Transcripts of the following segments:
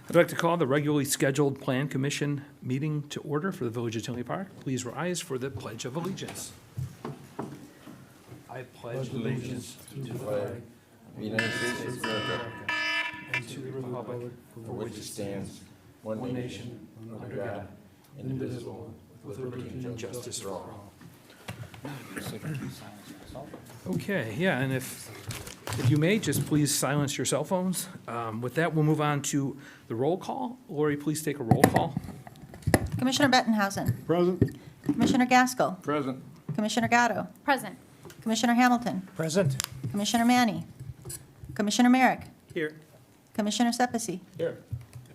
I'd like to call the regularly scheduled Plan Commission meeting to order for the Village of Tinley Park. Please rise for the Pledge of Allegiance. I pledge allegiance to the flag of the United States of America and to the republic for which it stands, one nation, under God, indivisible, with liberty and justice for all. Okay, yeah, and if you may, just please silence your cell phones. With that, we'll move on to the roll call. Lori, please take a roll call. Commissioner Bettenhausen. Present. Commissioner Gaskell. Present. Commissioner Gatto. Present. Commissioner Hamilton. Present. Commissioner Manny. Commissioner Merrick. Here. Commissioner Sepisi. Here.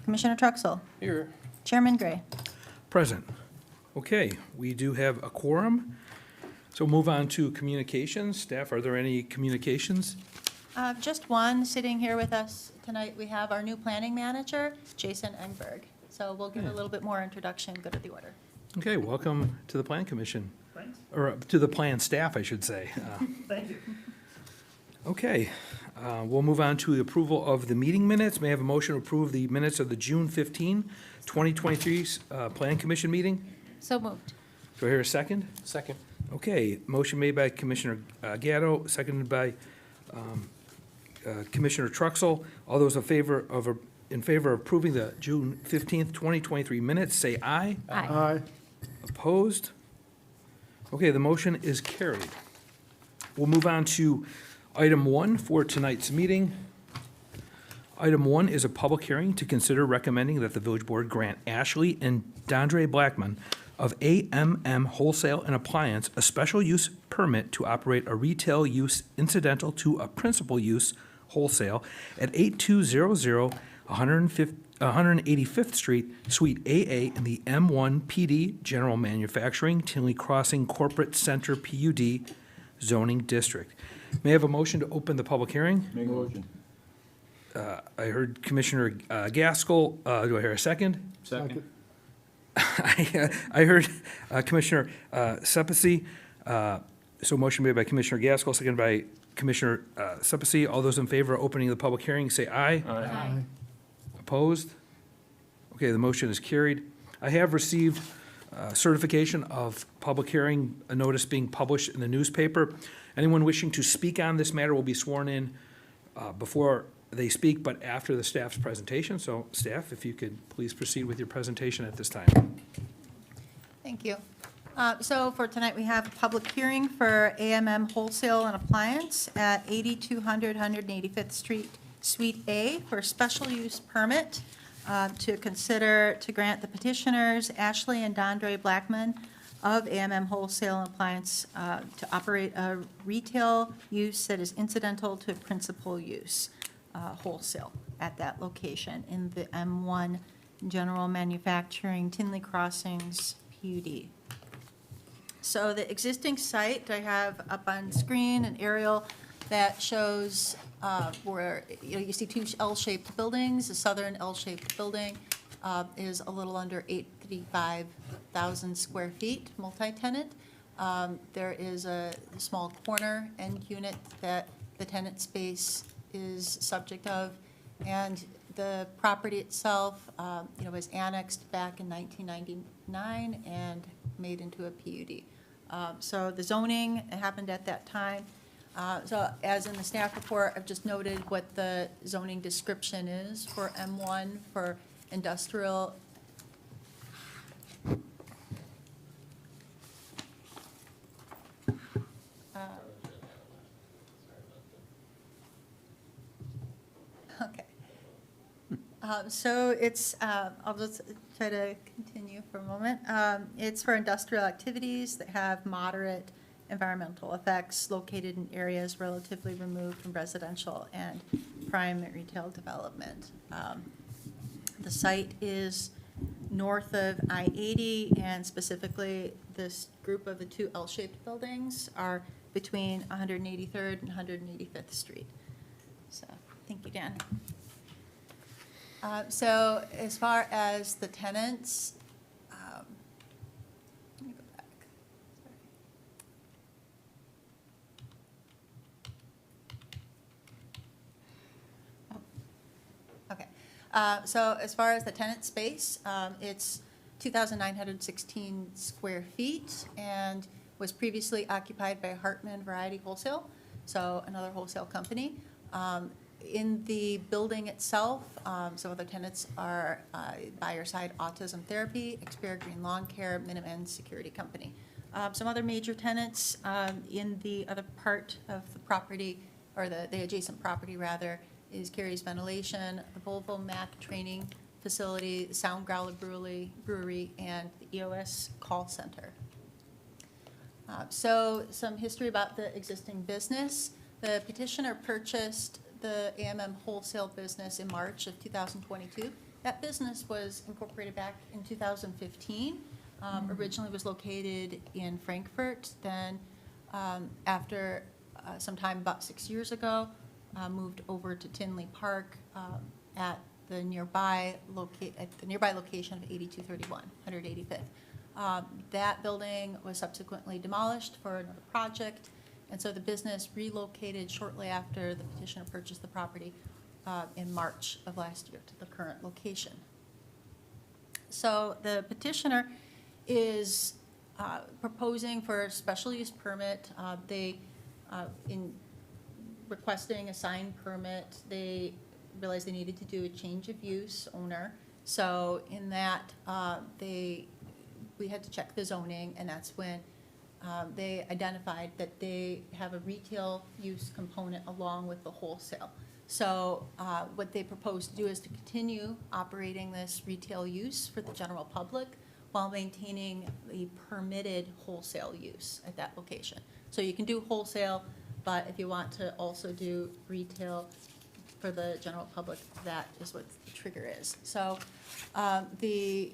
Commissioner Truxell. Here. Chairman Gray. Present. Okay, we do have a quorum. So move on to communications. Staff, are there any communications? Just one sitting here with us tonight. We have our new planning manager, Jason Engberg. So we'll give a little bit more introduction, go to the order. Okay, welcome to the Plan Commission. Thanks. Or to the Plan staff, I should say. Thank you. Okay, we'll move on to the approval of the meeting minutes. May I have a motion to approve the minutes of the June 15, 2023 Plan Commission meeting? So moved. Do I hear a second? Second. Okay, motion made by Commissioner Gatto, seconded by Commissioner Truxell. All those in favor of approving the June 15th, 2023 minutes, say aye. Aye. Opposed? Okay, the motion is carried. We'll move on to item 1 for tonight's meeting. Item 1 is a public hearing to consider recommending that the village board grant Ashley and Dondre Blackman of AMM Wholesale and Appliance a special use permit to operate a retail use incidental to a principal use wholesale at 8200 185th Street, Suite AA in the M1 PD General Manufacturing, Tinley Crossing Corporate Center PUD zoning district. May I have a motion to open the public hearing? Make a motion. I heard Commissioner Gaskell. Do I hear a second? Second. I heard Commissioner Sepisi. So motion made by Commissioner Gaskell, seconded by Commissioner Sepisi. All those in favor of opening the public hearing, say aye. Aye. Opposed? Okay, the motion is carried. I have received certification of public hearing, a notice being published in the newspaper. Anyone wishing to speak on this matter will be sworn in before they speak, but after the staff's presentation. So staff, if you could please proceed with your presentation at this time. Thank you. So for tonight, we have a public hearing for AMM Wholesale and Appliance at 8200 185th Street, Suite A, for a special use permit to consider to grant the petitioners, Ashley and Dondre Blackman of AMM Wholesale and Appliance, to operate a retail use that is incidental to principal use wholesale at that location in the M1 General Manufacturing Tinley Crossings PUD. So the existing site, I have up on screen an aerial that shows where, you see two L-shaped buildings. The southern L-shaped building is a little under 85,000 square feet, multi-tenant. There is a small corner end unit that the tenant space is subject of, and the property itself, was annexed back in 1999 and made into a PUD. So the zoning happened at that time. So as in the staff report, I've just noted what the zoning description is for M1 for industrial. Okay. So it's, I'll just try to continue for a moment. It's for industrial activities that have moderate environmental effects located in areas relatively removed from residential and prime retail development. The site is north of I-80, and specifically this group of the two L-shaped buildings are between 183rd and 185th Street. So, thank you, Dan. So as far as the tenants, let me go back. Sorry. Oh. Okay. So as far as the tenant space, it's 2,916 square feet and was previously occupied by Hartman Variety Wholesale, so another wholesale company. In the building itself, some of the tenants are Buyer Side Autism Therapy, Xperia Green Lawn Care, Minutemen Security Company. Some other major tenants in the other part of the property, or the adjacent property rather, is Carrie's Ventilation, the Volvo Mac Training Facility, the Sound Growler Brewery, and the EOS Call Center. So some history about the existing business. The petitioner purchased the AMM wholesale business in March of 2022. That business was incorporated back in 2015. Originally was located in Frankfurt, then after some time, about 6 years ago, moved over to Tinley Park at the nearby location of 8231, 185th. That building was subsequently demolished for another project, and so the business relocated shortly after the petitioner purchased the property in March of last year to the current location. So the petitioner is proposing for a special use permit. In requesting a sign permit, they realized they needed to do a change of use owner. So in that, we had to check the zoning, and that's when they identified that they have a retail use component along with the wholesale. So what they propose to do is to continue operating this retail use for the general public while maintaining the permitted wholesale use at that location. So you can do wholesale, but if you want to also do retail for the general public, that is what the trigger is. So the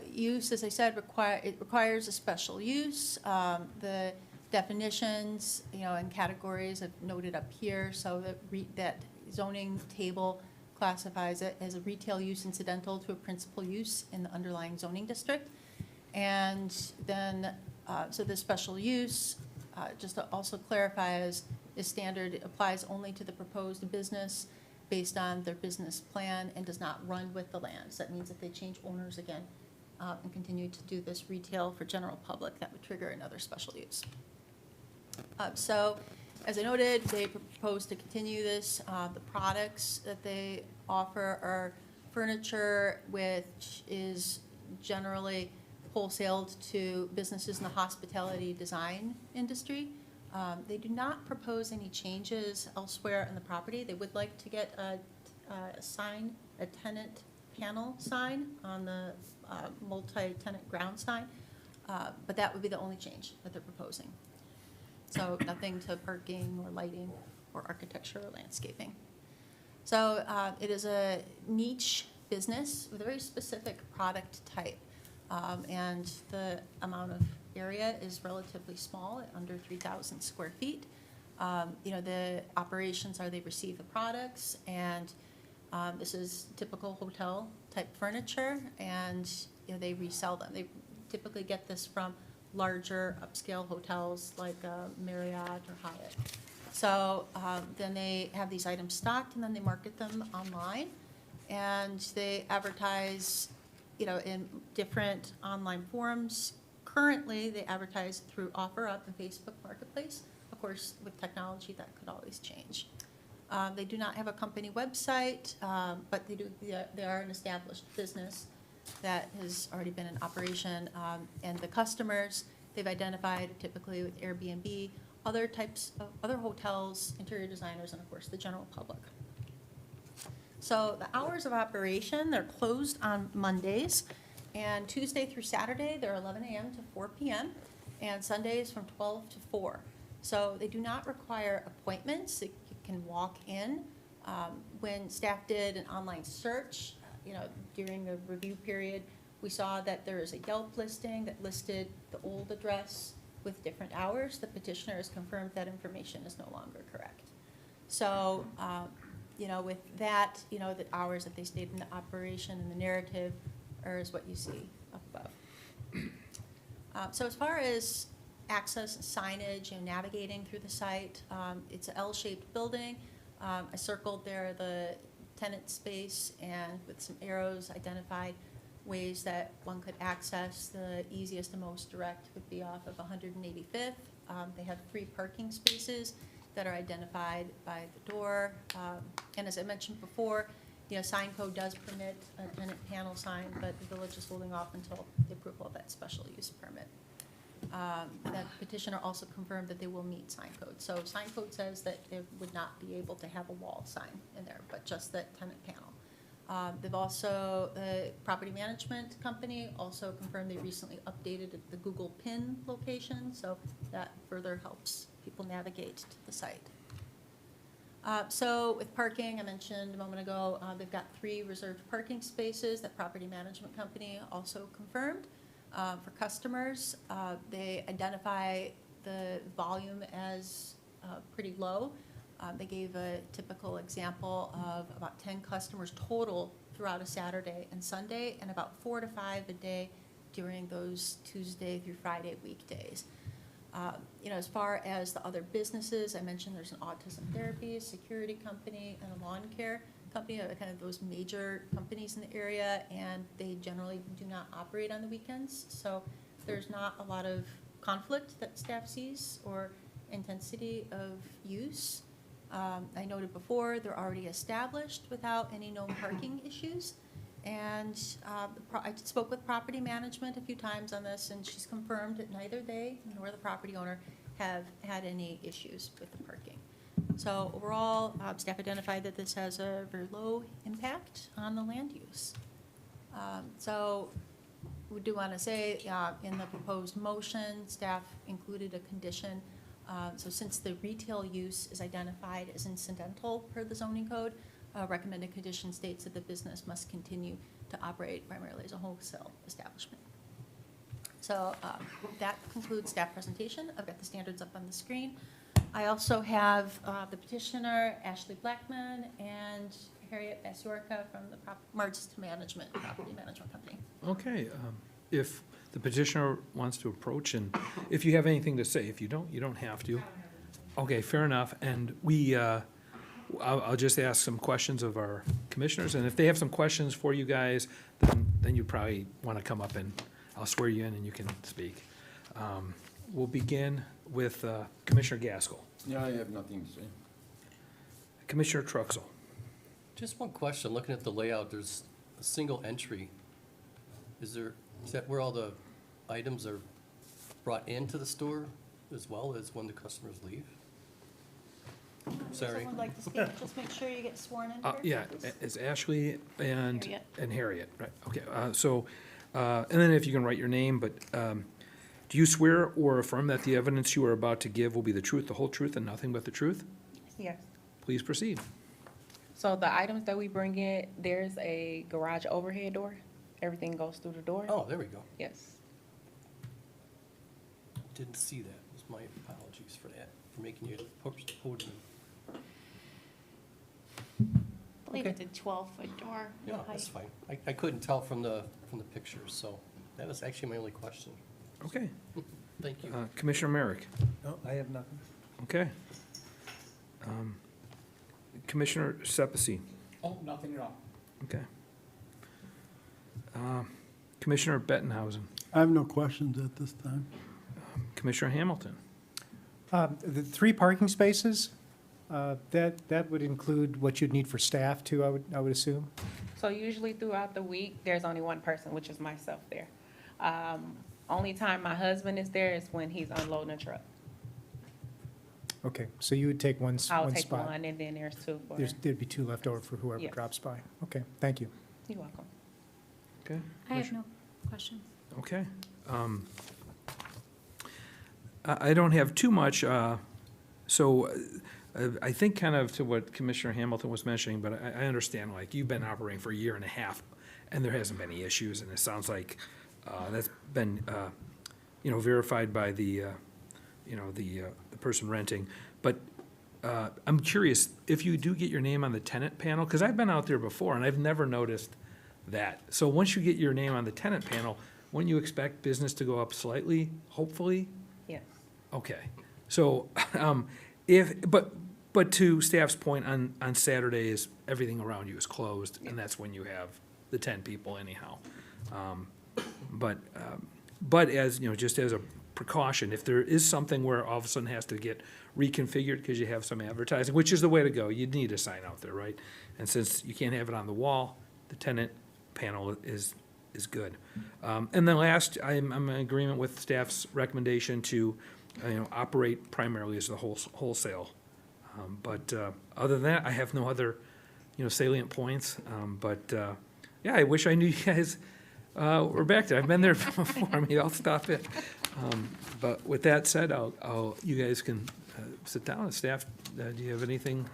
use, as I said, it requires a special use. The definitions, and categories I've noted up here. So that zoning table classifies it as a retail use incidental to a principal use in the underlying zoning district. And then, so the special use, just to also clarify, is standard, it applies only to the proposed business based on their business plan and does not run with the land. So that means if they change owners again and continue to do this retail for general public, that would trigger another special use. So, as I noted, they propose to continue this. The products that they offer are furniture, which is generally wholesaled to businesses in the hospitality design industry. They do not propose any changes elsewhere in the property. They would like to get a sign, a tenant panel sign on the multi-tenant ground sign, but that would be the only change that they're proposing. So nothing to parking or lighting or architecture or landscaping. So it is a niche business with a very specific product type. And the amount of area is relatively small, at under 3,000 square feet. The operations are they receive the products, and this is typical hotel type furniture, and they resell them. They typically get this from larger upscale hotels like Marriott or Hyatt. So then they have these items stocked, and then they market them online, and they advertise in different online forums. Currently, they advertise through OfferUp and Facebook Marketplace. Of course, with technology, that could always change. They do not have a company website, but they are an established business that has already been in operation. And the customers they've identified typically with Airbnb, other types of other hotels, interior designers, and of course, the general public. So the hours of operation, they're closed on Mondays, and Tuesday through Saturday, they're 11 a.m. to 4 p.m., and Sundays from 12 to 4. So they do not require appointments. You can walk in. When staff did an online search, during the review period, we saw that there is a Yelp listing that listed the old address with different hours. The petitioner has confirmed that information is no longer correct. So, with that, the hours that they stayed in the operation and the narrative is what you see up above. So as far as access and signage and navigating through the site, it's an L-shaped building. I circled there the tenant space and with some arrows identified ways that one could access. The easiest and most direct would be off of 185th. They have 3 parking spaces that are identified by the door. And as I mentioned before, sign code does permit a tenant panel sign, but the village is holding off until the approval of that special use permit. That petitioner also confirmed that they will meet sign code. So sign code says that they would not be able to have a wall sign in there, but just that tenant panel. They've also, the property management company also confirmed they recently updated the Google Pin location, so that further helps people navigate to the site. So with parking, I mentioned a moment ago, they've got 3 reserved parking spaces that property management company also confirmed. For customers, they identify the volume as pretty low. They gave a typical example of about 10 customers total throughout a Saturday and Sunday, and about 4 to 5 a day during those Tuesday through Friday weekdays. As far as the other businesses, I mentioned there's an autism therapy, a security company, and a lawn care company, kind of those major companies in the area, and they generally do not operate on the weekends. So there's not a lot of conflict that staff sees or intensity of use. I noted before, they're already established without any known parking issues. And I spoke with property management a few times on this, and she's confirmed that neither they nor the property owner have had any issues with the parking. So overall, staff identified that this has a very low impact on the land use. So we do want to say, in the proposed motion, staff included a condition. So since the retail use is identified as incidental per the zoning code, recommended condition states that the business must continue to operate primarily as a wholesale establishment. So that concludes staff presentation. I've got the standards up on the screen. I also have the petitioner, Ashley Blackman, and Harriet Basiorka from the Marks Management, Property Management Company. Okay, if the petitioner wants to approach, and if you have anything to say, if you don't, you don't have to. Okay, fair enough, and I'll just ask some questions of our commissioners, and if they have some questions for you guys, then you probably want to come up and I'll swear you in and you can speak. We'll begin with Commissioner Gaskell. Yeah, I have nothing to say. Commissioner Truxell. Just one question, looking at the layout, there's a single entry. Is that where all the items are brought into the store as well as when the customers leave? Sorry. Someone like to speak, just make sure you get sworn in first. Yeah, it's Ashley and Harriet. Harriet, right, okay. And then if you can write your name, but do you swear or affirm that the evidence you are about to give will be the truth, the whole truth, and nothing but the truth? Yes. Please proceed. So the items that we bring in, there's a garage overhead door. Everything goes through the door. Oh, there we go. Yes. Didn't see that. Was my apologies for that, for making you podium. I believe Okay. it's a 12-foot door. Yeah, that's fine. I couldn't tell from the pictures, so that was actually my only question. Okay. Thank you. Commissioner Merrick. No, I have nothing. Okay. Commissioner Sepisi. Oh, nothing at all. Okay. Commissioner Bettenhausen. I have no questions at this time. Commissioner Hamilton. The 3 parking spaces, that would include what you'd need for staff too, I would assume? So usually throughout the week, there's only one person, which is myself there. Only time my husband is there is when he's unloading a truck. Okay, so you would take one I'll take spot. one, and then there's 2 for, There'd be 2 left over for whoever Yes. drops by. Okay, thank you. you're welcome. Okay. I have no questions. Okay. I don't have too much, so I think kind of to what Commissioner Hamilton was mentioning, but I understand, like, you've been operating for a year and a half, and there hasn't been any issues, and it sounds like that's been, verified by the person renting. But I'm curious, if you do get your name on the tenant panel, because I've been out there before, and I've never noticed that. So once you get your name on the tenant panel, wouldn't you expect business to go up slightly, hopefully? Yes. Okay, so, But to staff's point, on Saturdays, everything around you is closed, and that's when you have the 10 people anyhow. But as, you know, just as a precaution, if there is something where all of a sudden has to get reconfigured because you have some advertising, which is the way to go, you'd need a sign out there, right? And since you can't have it on the wall, the tenant panel is good. And then last, I'm in agreement with staff's recommendation to, operate primarily as the wholesale. But other than that, I have no other, salient points. Yeah, I wish I knew you guys were back there. I've been there before. Maybe I'll stop it. But with that said, you guys can sit down. Staff, do you have anything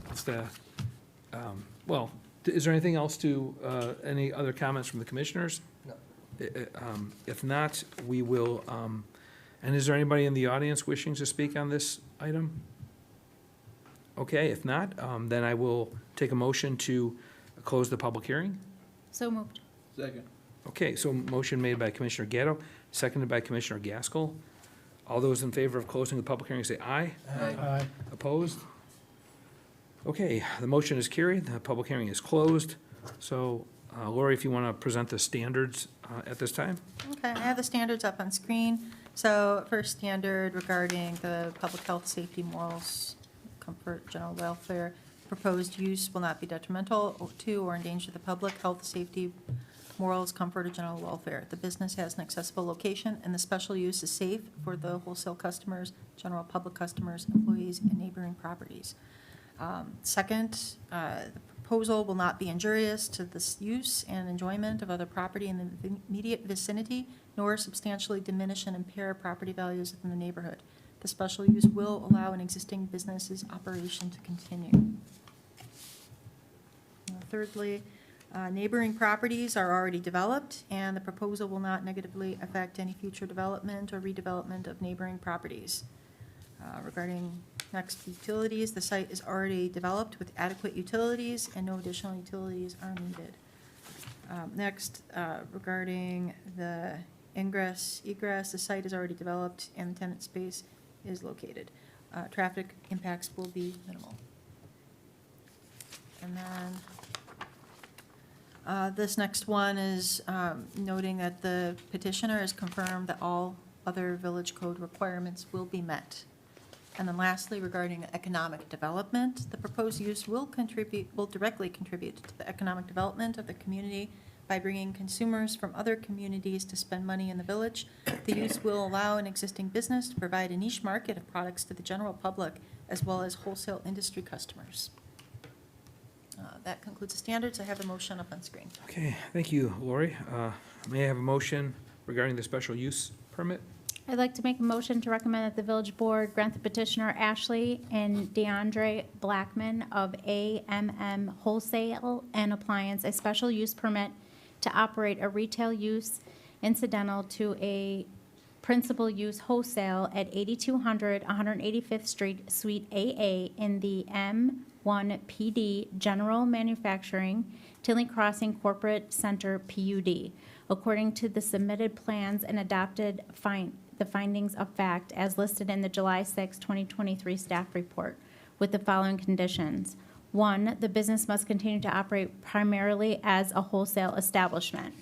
else to, well, is there anything else any other comments from the commissioners? No. If not, we will, and is there anybody in the audience wishing to speak on this item? Okay, if not, then I will take a motion to close the public hearing. So moved. Second. Okay, so motion made by Commissioner Gatto, seconded by Commissioner Gaskell. All those in favor of closing the public hearing say aye. Aye. Opposed? Okay, the motion is carried, the public hearing is closed. So, Lori, if you want to present the standards at this time? Okay, I have the standards up on screen. So first standard regarding the public health, safety, morals, comfort, general welfare. Proposed use will not be detrimental to or endanger the public health, safety, morals, comfort, or general welfare. The business has an accessible location, and the special use is safe for the wholesale customers, general public customers, employees, and neighboring properties. Second, the proposal will not be injurious to the use and enjoyment of other property in the immediate vicinity, nor substantially diminish and impair property values within the neighborhood. The special use will allow an existing business's operation to continue. Thirdly, neighboring properties are already developed, and the proposal will not negatively affect any future development or redevelopment of neighboring properties. Regarding next utilities, the site is already developed with adequate utilities, and no additional utilities are needed. Next, regarding the ingress, egress, the site is already developed, and the tenant space is located. Traffic impacts will be minimal. And then this next one is noting that the petitioner has confirmed that all other village code requirements will be met. And then lastly, regarding economic development, the proposed use will directly contribute to the economic development of the community by bringing consumers from other communities to spend money in the village. The use will allow an existing business to provide a niche market of products to the general public as well as wholesale industry customers. That concludes the standards. I have the motion up on screen. Okay, thank you, Lori. May I have a motion regarding the special use permit? I'd like to make a motion to recommend that the village board grant the petitioner Ashley and DeAndre Blackman of AMM Wholesale and Appliance a special use permit to operate a retail use incidental to a principal use wholesale at 8200 185th Street, Suite AA in the M1 PD General Manufacturing, Tinley Crossing Corporate Center PUD, according to the submitted plans and adopted the findings of fact as listed in the July 6, 2023 staff report, with the following conditions. 1, the business must continue to operate primarily as a wholesale establishment.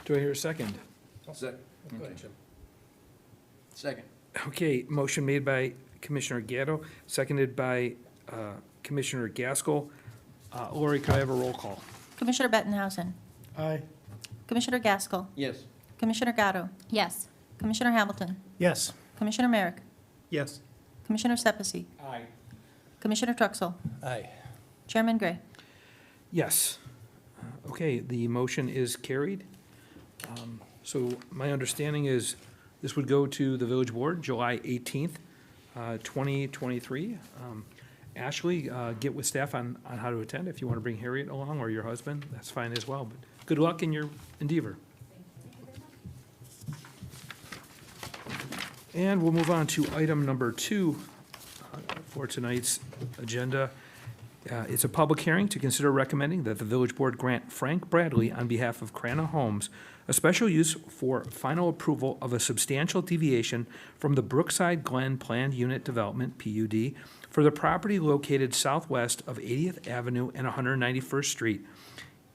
Do I hear a second? Second. Go ahead, Jim. Second. Okay, motion made by Commissioner Gatto, seconded by Commissioner Gaskell. Lori, could I have a roll call? Commissioner Bettenhausen. Aye. Commissioner Gaskell. Yes. Commissioner Gatto. Yes. Commissioner Hamilton. Yes. Commissioner Merrick. Yes. Commissioner Sepisi. Aye. Commissioner Truxell. Aye. Chairman Gray. Yes. Okay, the motion is carried. So my understanding is this would go to the village board July 18th, 2023. Ashley, get with staff on how to attend. If you want to bring Harriet along or your husband, that's fine as well. But good luck in your endeavor. And we'll move on to item number 2 for tonight's agenda. It's a public hearing to consider recommending that the village board grant Frank Bradley on behalf of Crana Homes a special use for final approval of a substantial deviation from the Brookside Glen Planned Unit Development, PUD, for the property located southwest of 80th Avenue and 191st Street,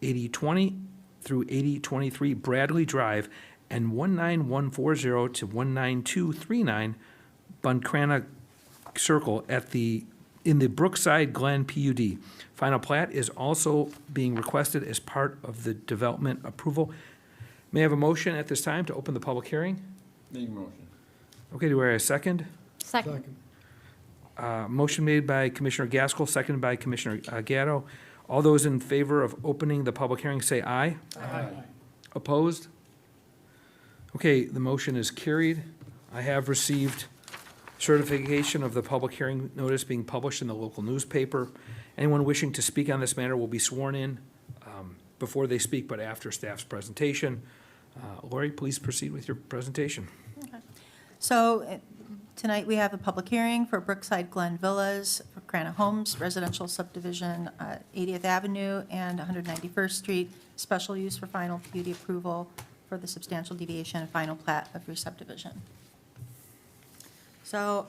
8020 through 8023 Bradley Drive, and 19140 to 19239 Buncrana Circle in the Brookside Glen PUD. Final plat is also being requested as part of the development approval. May I have a motion at this time to open the public hearing? Make a motion. Okay, do I have a second? Second. Motion made by Commissioner Gaskell, seconded by Commissioner Gatto. All those in favor of opening the public hearing, say aye. Aye. Opposed? Okay, the motion is carried. I have received certification of the public hearing notice being published in the local newspaper. Anyone wishing to speak on this matter will be sworn in before they speak, but after staff's presentation. Lori, please proceed with your presentation. So tonight, we have a public hearing for Brookside Glen Villas, for Crana Homes Residential Subdivision, 80th Avenue and 191st Street, special use for final PUD approval for the substantial deviation and final plat of re-subdivision. So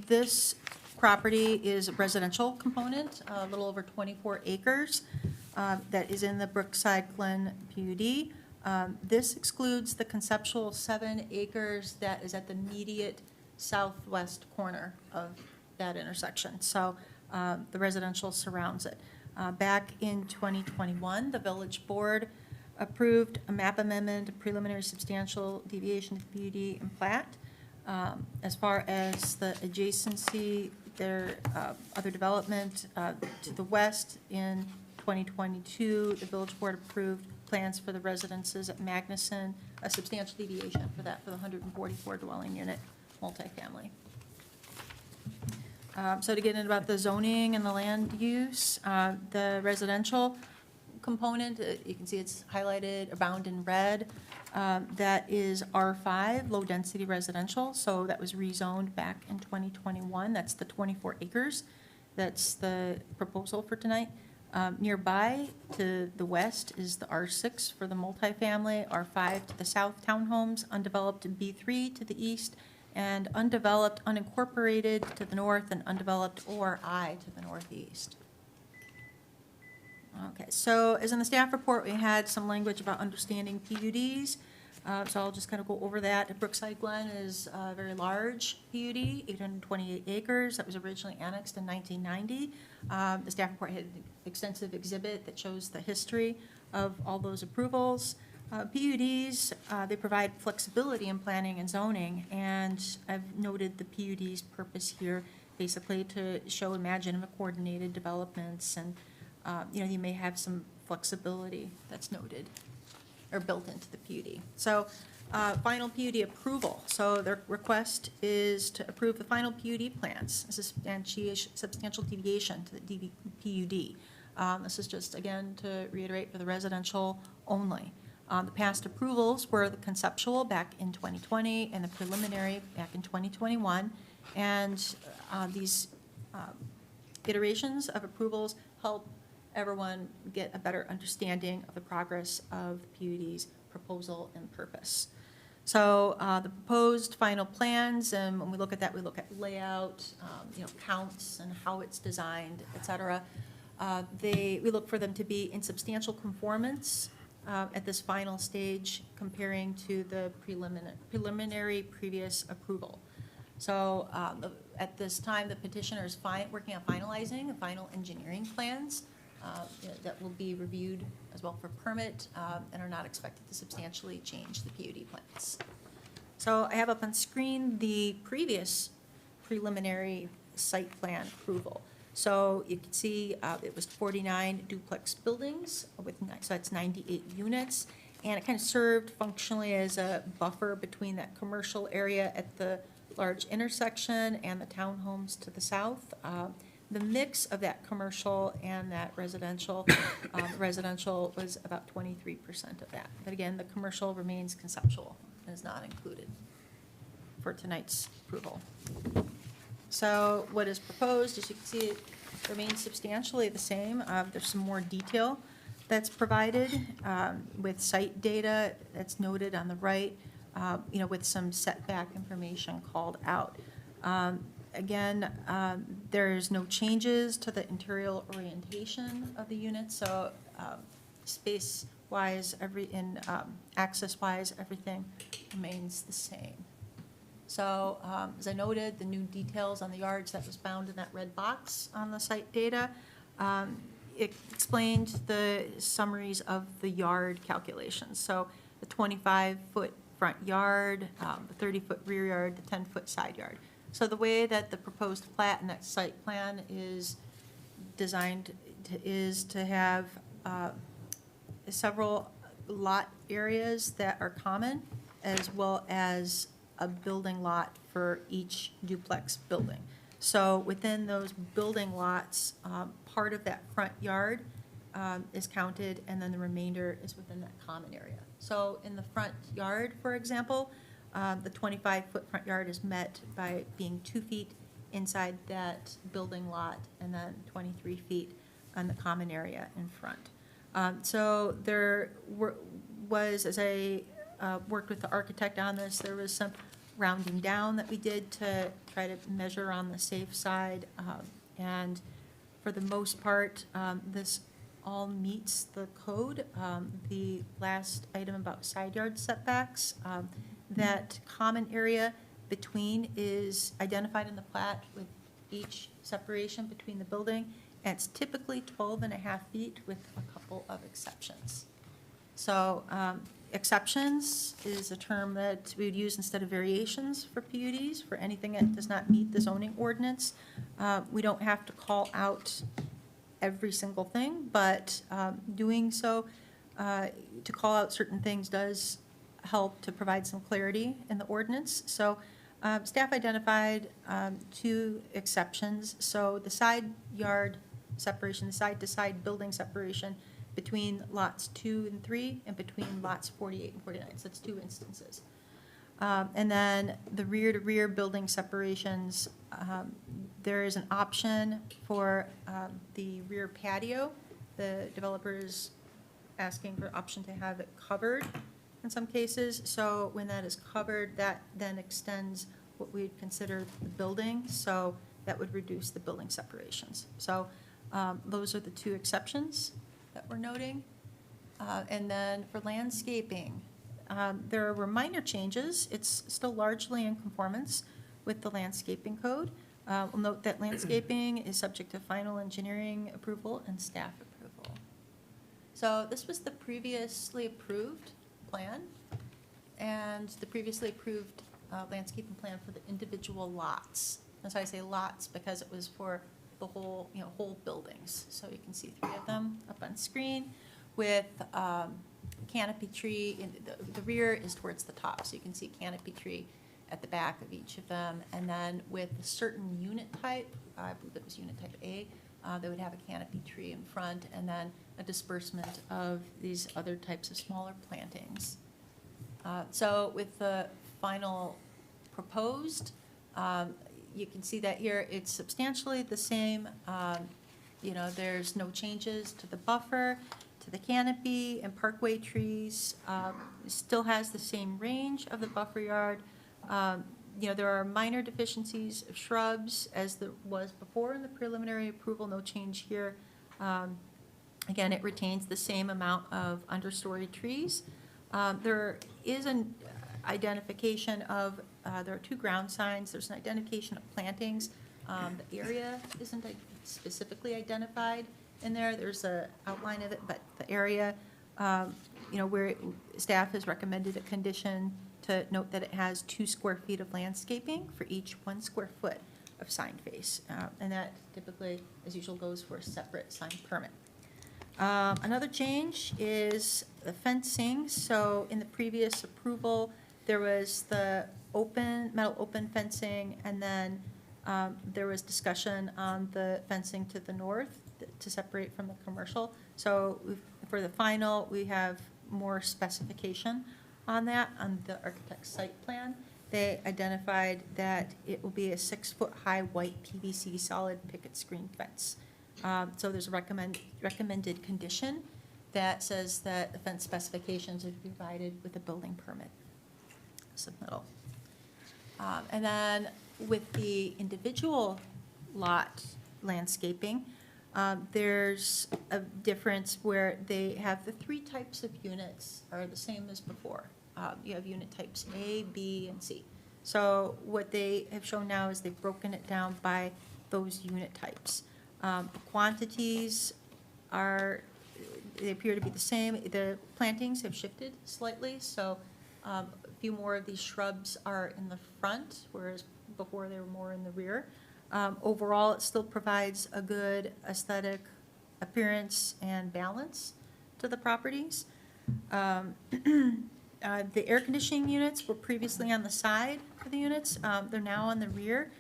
this property is a residential component, a little over 24 acres, that is in the Brookside Glen PUD. This excludes the conceptual 7 acres that is at the immediate southwest corner of that intersection. So the residential surrounds it. Back in 2021, the village board approved a map amendment, a preliminary substantial deviation to PUD and plat. As far as the adjacency, there, other development to the west in 2022, the village board approved plans for the residences at Magnuson, a substantial deviation for that, for the 144 dwelling unit multifamily. So to get into about the zoning and the land use, the residential component, you can see it's highlighted, bound in red. That is R5, low-density residential, so that was rezoned back in 2021. That's the 24 acres. That's the proposal for tonight. Nearby to the west is the R6 for the multifamily, R5 to the south townhomes, undeveloped B3 to the east, and undeveloped, unincorporated to the north, and undeveloped ORI to the northeast. Okay, so as in the staff report, we had some language about understanding PUDs. So I'll just kind of go over that. Brookside Glen is a very large PUD, 828 acres. That was originally annexed in 1990. The staff report had an extensive exhibit that shows the history of all those approvals. PUDs, they provide flexibility in planning and zoning, and I've noted the PUD's purpose here, basically to show imaginative coordinated developments, and you may have some flexibility that's noted or built into the PUD. So final PUD approval. So their request is to approve the final PUD plans, a substantial deviation to the PUD. This is just, again, to reiterate, for the residential only. The past approvals were the conceptual back in 2020 and the preliminary back in 2021. And these iterations of approvals help everyone get a better understanding of the progress of PUD's proposal and purpose. So the proposed final plans, and when we look at that, we look at layout, counts and how it's designed, et cetera. We look for them to be in substantial conformance at this final stage, comparing to the preliminary previous approval. So at this time, the petitioner is working on finalizing the final engineering plans that will be reviewed as well for permit and are not expected to substantially change the PUD plans. So I have up on screen the previous preliminary site plan approval. So you can see it was 49 duplex buildings so that's 98 units. And it kind of served functionally as a buffer between that commercial area at the large intersection and the townhomes to the south. The mix of that commercial and that residential, residential was about 23% of that. But again, the commercial remains conceptual and is not included for tonight's approval. So what is proposed, as you can see, it remains substantially the same. There's some more detail that's provided with site data that's noted on the right, with some setback information called out. Again, there's no changes to the interior orientation of the unit, so space-wise, access-wise, everything remains the same. So, as I noted, the new details on the yards that was found in that red box on the site data, it explained the summaries of the yard calculations. So the 25-foot front yard, the 30-foot rear yard, the 10-foot side yard. So the way that the proposed plat and that site plan is designed is to have several lot areas that are common, as well as a building lot for each duplex building. So within those building lots, part of that front yard is counted, and then the remainder is within that common area. So in the front yard, for example, the 25-foot front yard is met by being 2 feet inside that building lot, and then 23 feet on the common area in front. So there was, as I worked with the architect on this, there was some rounding down that we did to try to measure on the safe side. And for the most part, this all meets the code. The last item about side yard setbacks, that common area between is identified in the plat with each separation between the building. And it's typically 12.5 feet with a couple of exceptions. So exceptions is a term that we would use instead of variations for PUDs, for anything that does not meet the zoning ordinance. We don't have to call out every single thing, but doing so to call out certain things does help to provide some clarity in the ordinance. So staff identified 2 exceptions. So the side yard separation, the side-to-side building separation between lots 2 and 3 and between lots 48 and 49. So that's 2 instances. And then the rear-to-rear building separations, there is an option for the rear patio. The developer is asking for option to have it covered in some cases. So when that is covered, that then extends what we would consider the building. So that would reduce the building separations. So those are the 2 exceptions that we're noting. And then for landscaping, there were minor changes. It's still largely in conformance with the landscaping code. We'll note that landscaping is subject to final engineering approval and staff approval. So this was the previously approved plan, and the previously approved landscaping plan for the individual lots. That's why I say lots, because it was for the whole, whole buildings. So you can see 3 of them up on screen with canopy tree. The rear is towards the top, so you can see canopy tree at the back of each of them. And then with a certain unit type, I believe it was unit type A, they would have a canopy tree in front, and then a disbursement of these other types of smaller plantings. So with the final proposed, you can see that here it's substantially the same. There's no changes to the buffer, to the canopy and parkway trees. It still has the same range of the buffer yard. There are minor deficiencies of shrubs, as there was before in the preliminary approval, no change here. Again, it retains the same amount of understory trees. There is an identification of, there are 2 ground signs. There's an identification of plantings. The area isn't specifically identified in there. There's an outline of it, but the area, where staff has recommended a condition to note that it has 2 square feet of landscaping for each 1 square foot of sign face. And that typically, as usual, goes for a separate sign permit. Another change is the fencing. So in the previous approval, there was the metal open fencing, and then there was discussion on the fencing to the north to separate from the commercial. So for the final, we have more specification on that, on the architect's site plan. They identified that it will be a 6-foot-high white PVC solid picket screen fence. So there's a recommended condition that says that the fence specifications are provided with a building permit submittal. And then with the individual lot landscaping, there's a difference where they have the three types of units are the same as before. You have unit types A, B, and C. So what they have shown now is they've broken it down by those unit types. The quantities they appear to be the same. The plantings have shifted slightly, so a few more of these shrubs are in the front, whereas before they were more in the rear. Overall, it still provides a good aesthetic appearance and balance to the properties. The air conditioning units were previously on the side of the units. They're now on the rear.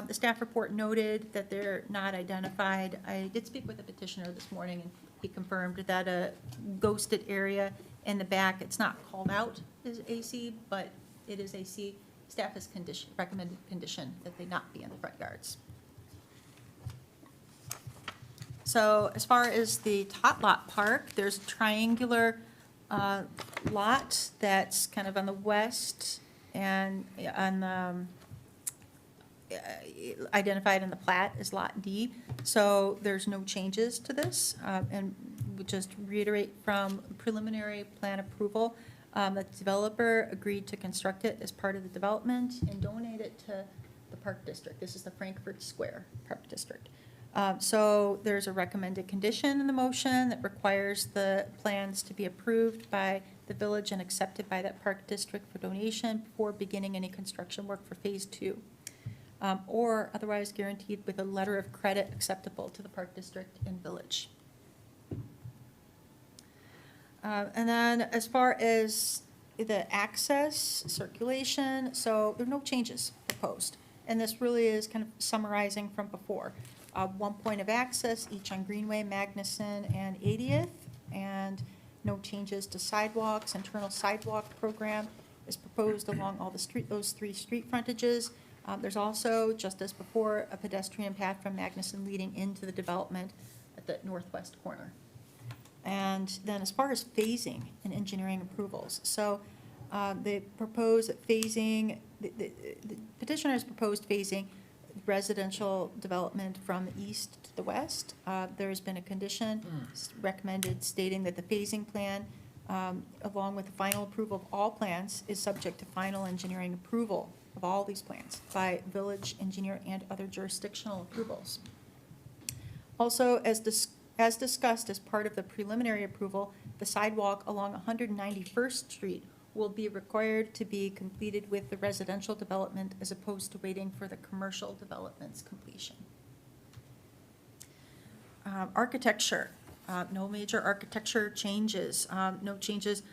The staff report noted that they're not identified. I did speak with the petitioner this morning, and he confirmed that a ghosted area in the back, it's not called out as AC, but it is AC. Staff has recommended condition that they not be in the front yards. So as far as the tot lot park, there's a triangular lot that's kind of on the west and on the, identified in the plat as Lot D. So there's no changes to this. And we just reiterate from preliminary plan approval, the developer agreed to construct it as part of the development and donate it to the Park District. This is the Frankfurt Square Park District. So there's a recommended condition in the motion that requires the plans to be approved by the village and accepted by that Park District for donation before beginning any construction work for Phase 2, or otherwise guaranteed with a letter of credit acceptable to the Park District and village. And then as far as the access, circulation, so there are no changes proposed. And this really is kind of summarizing from before. One point of access, each on Greenway, Magnuson, and 80th, and no changes to sidewalks. Internal sidewalk program is proposed along all those three street frontages. There's also, just as before, a pedestrian path from Magnuson leading into the development at the northwest corner. And then as far as phasing and engineering approvals, so they propose phasing, the petitioners proposed phasing residential development from the east to the west. There's been a condition recommended stating that the phasing plan, along with the final approval of all plans, is subject to final engineering approval of all these plans by village engineer and other jurisdictional approvals. Also, as discussed as part of the preliminary approval, the sidewalk along 191st Street will be required to be completed with the residential development as opposed to waiting for the commercial development's completion. Architecture, no major architecture changes, no changes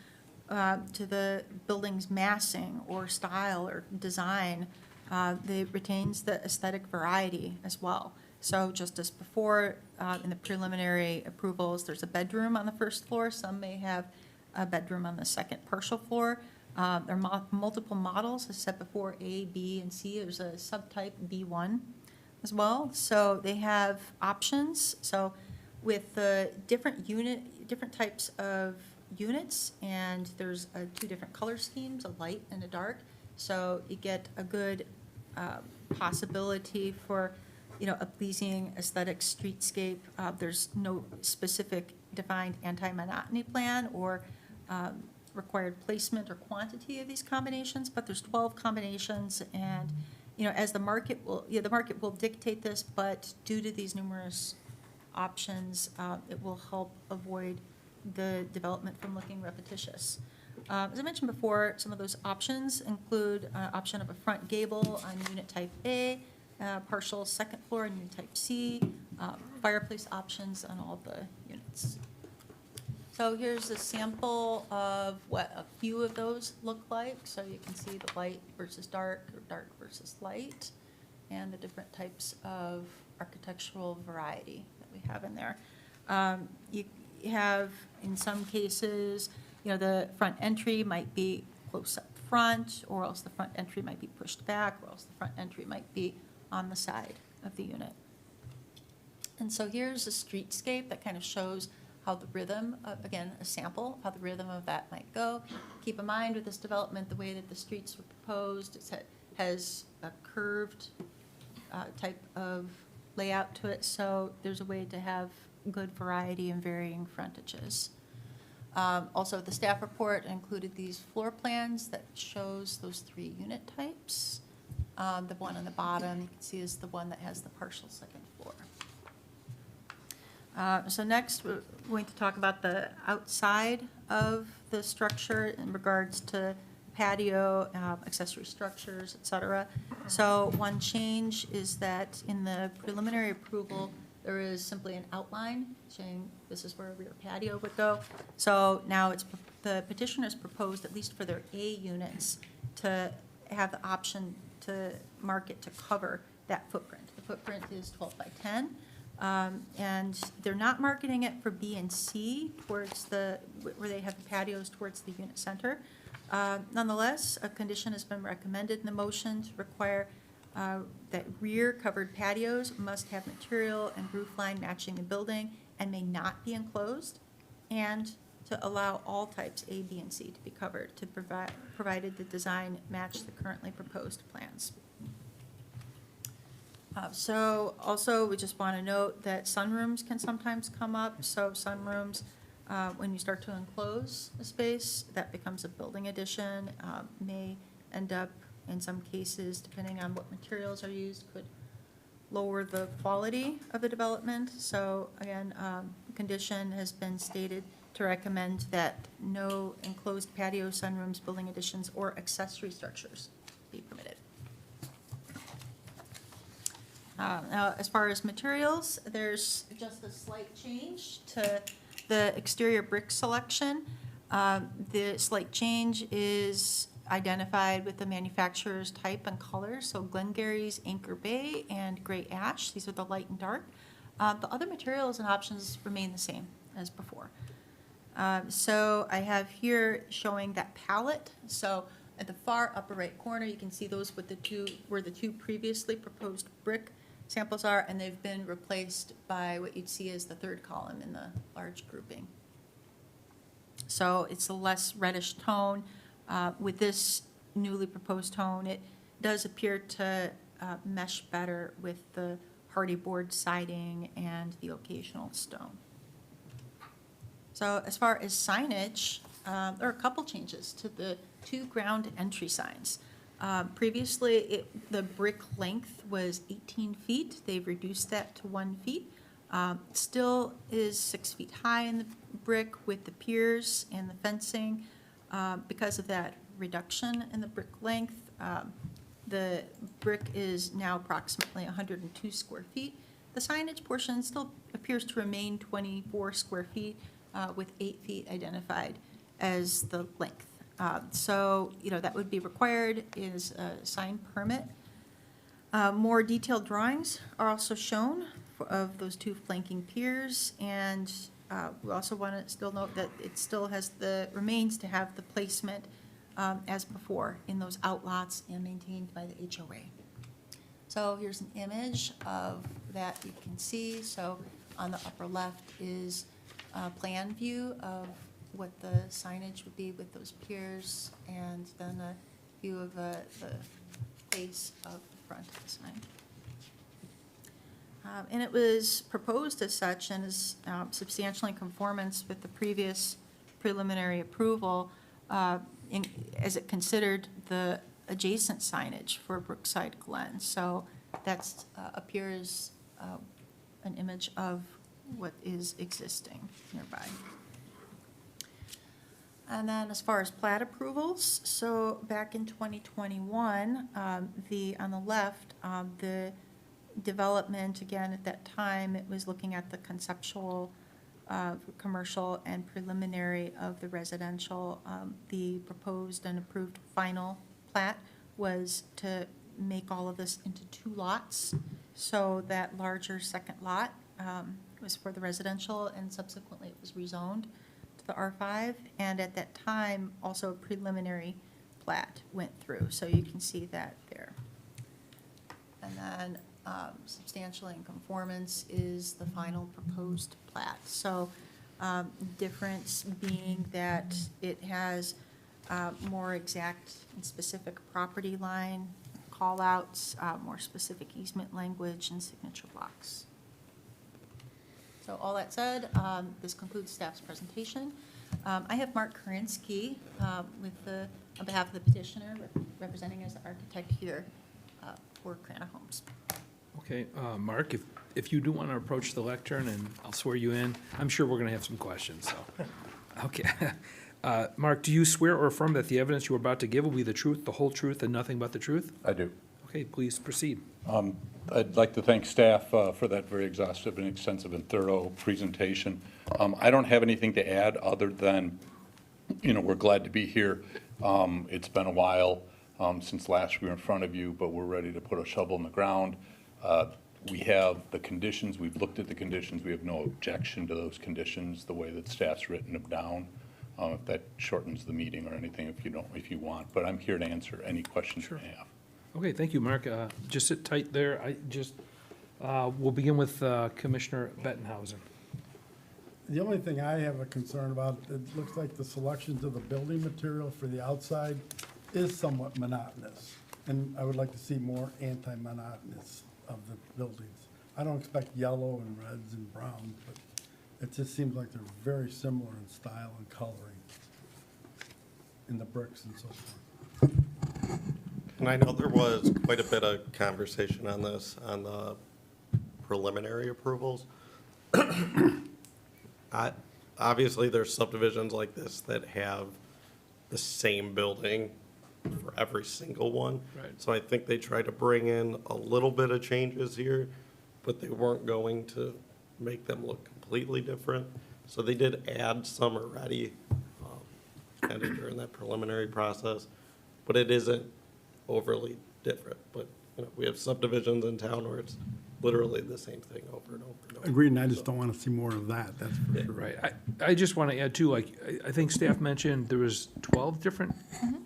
to the building's massing or style or design. It retains the aesthetic variety as well. So just as before, in the preliminary approvals, there's a bedroom on the first floor. Some may have a bedroom on the second partial floor. There are multiple models, as said before, A, B, and C. There's a subtype B1 as well. So they have options. So with the different types of units, and there's two different color schemes, a light and a dark. So you get a good possibility for, a pleasing aesthetic streetscape. There's no specific defined anti-monotony plan or required placement or quantity of these combinations, but there's 12 combinations, and as the market will dictate this, but due to these numerous options, it will help avoid the development from looking repetitious. As I mentioned before, some of those options include option of a front gable on unit type A, partial second floor on unit type C, fireplace options on all the units. So here's a sample of what a few of those look like. So you can see the light versus dark, or dark versus light, and the different types of architectural variety that we have in there. You have, in some cases, the front entry might be close up front, or else the front entry might be pushed back, or else the front entry might be on the side of the unit. And so here's a streetscape that kind of shows how the rhythm, again, a sample, how the rhythm of that might go. Keep in mind with this development, the way that the streets were proposed, it's at has a curved type of layout to it, so there's a way to have good variety and varying frontages. Also, the staff report included these floor plans that shows those 3 unit types. The one on the bottom, you can see, is the one that has the partial second floor. So next, we're going to talk about the outside of the structure in regards to patio, accessory structures, et cetera. So one change is that in the preliminary approval, there is simply an outline saying this is where a rear patio would go. So now the petitioners proposed, at least for their A units, to have the option to mark it to cover that footprint. The footprint is 12 by 10. And they're not marketing it for B and C towards where they have the patios towards the unit center. Nonetheless, a condition has been recommended in the motion to require that rear covered patios must have material and roof line matching the building and may not be enclosed, and to allow all types A, B, and C to be covered, provided the design match the currently proposed plans. So also, we just want to note that sunrooms can sometimes come up. So sunrooms, when you start to enclose a space, that becomes a building addition, may end up, in some cases, depending on what materials are used, could lower the quality of the development. So again, condition has been stated to recommend that no enclosed patio, sunrooms, building additions, or accessory structures be permitted. Now, as far as materials, there's just a slight change to the exterior brick selection. The slight change is identified with the manufacturer's type and color. So Glengarry's Anchor Bay and Gray Ash, these are the light and dark. The other materials and options remain the same as before. So I have here showing that palette. So at the far upper right corner, you can see those with where the two previously proposed brick samples are, and they've been replaced by what you'd see as the third column in the large grouping. So it's a less reddish tone. With this newly proposed tone, it does appear to mesh better with the hardy board siding and the occasional stone. So as far as signage, there are a couple changes to the 2 ground entry signs. Previously, the brick length was 18 feet. They've reduced that to 1 feet. Still is 6 feet high in the brick with the piers and the fencing. Because of that reduction in the brick length, the brick is now approximately 102 square feet. The signage portion still appears to remain 24 square feet, with 8 feet identified as the length. So, that would be required is a sign permit. More detailed drawings are also shown of those 2 flanking piers, and we also want to still note that it still remains to have the placement as before in those outlots and maintained by the HOA. So here's an image of that you can see. So on the upper left is a plan view of what the signage would be with those piers, and then a view of the face of the front of the sign. And it was proposed as such and is substantially in conformance with the previous preliminary approval as it considered the adjacent signage for Brookside Glen. So that appears an image of what is existing nearby. And then as far as plat approvals, so back in 2021, on the left, the development, again, at that time, it was looking at the conceptual, commercial, and preliminary of the residential. The proposed and approved final plat was to make all of this into 2 lots. So that larger second lot was for the residential, and subsequently it was rezoned to the R5. And at that time, also a preliminary plat went through. So you can see that there. And then substantially in conformance is the final proposed plat. So difference being that it has more exact and specific property line call-outs, more specific easement language, and signature blocks. So all that said, this concludes staff's presentation. I have Mark Karinsky on behalf of the petitioner, representing as the architect here for Crana Homes. Okay, Mark, if you do want to approach the lectern, and I'll swear you in, I'm sure we're going to have some questions, so. Okay. Mark, do you swear or affirm that the evidence you are about to give will be the truth, the whole truth, and nothing but the truth? I do. Okay, please proceed. I'd like to thank staff for that very exhaustive and extensive and thorough presentation. I don't have anything to add other than, we're glad to be here. It's been a while since last we were in front of you, but we're ready to put a shovel in the ground. We have the conditions, we've looked at the conditions, we have no objection to those conditions, the way that staff's written them down. If that shortens the meeting or anything, if you want, but I'm here to answer any questions you have. Okay, thank you, Mark. Just sit tight there. We'll begin with Commissioner Bettenhausen. The only thing I have a concern about, it looks like the selections of the building material for the outside is somewhat monotonous. And I would like to see more anti-monotonous of the buildings. I don't expect yellow and reds and browns, but it just seems like they're very similar in style and coloring in the bricks and so forth. And I know there was quite a bit of conversation on this, on the preliminary approvals. Obviously, there's subdivisions like this that have the same building for every single one. Right. So I think they tried to bring in a little bit of changes here, but they weren't going to make them look completely different. So they did add some already, kind of during that preliminary process, but it isn't overly different. But, we have subdivisions in town where it's literally the same thing over and over and over. Agreed, and I just don't want to see more of that, that's for sure. Right. I just want to add too, I think staff mentioned there was 12 different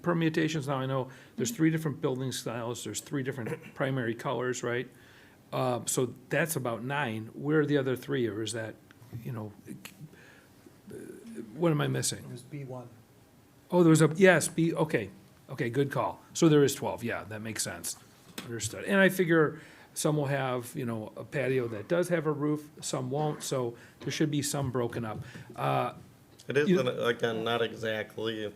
permutations. Now I know there's 3 different building styles, there's 3 different primary colors, right? So that's about 9. Where are the other 3, or is that, what am I missing? It was B1. Oh, there was yes, okay, good call. So there is 12, yeah, that makes sense. Understood. And I figure some will have, a patio that does have a roof, some won't, so there should be some broken up. It is, again, not exactly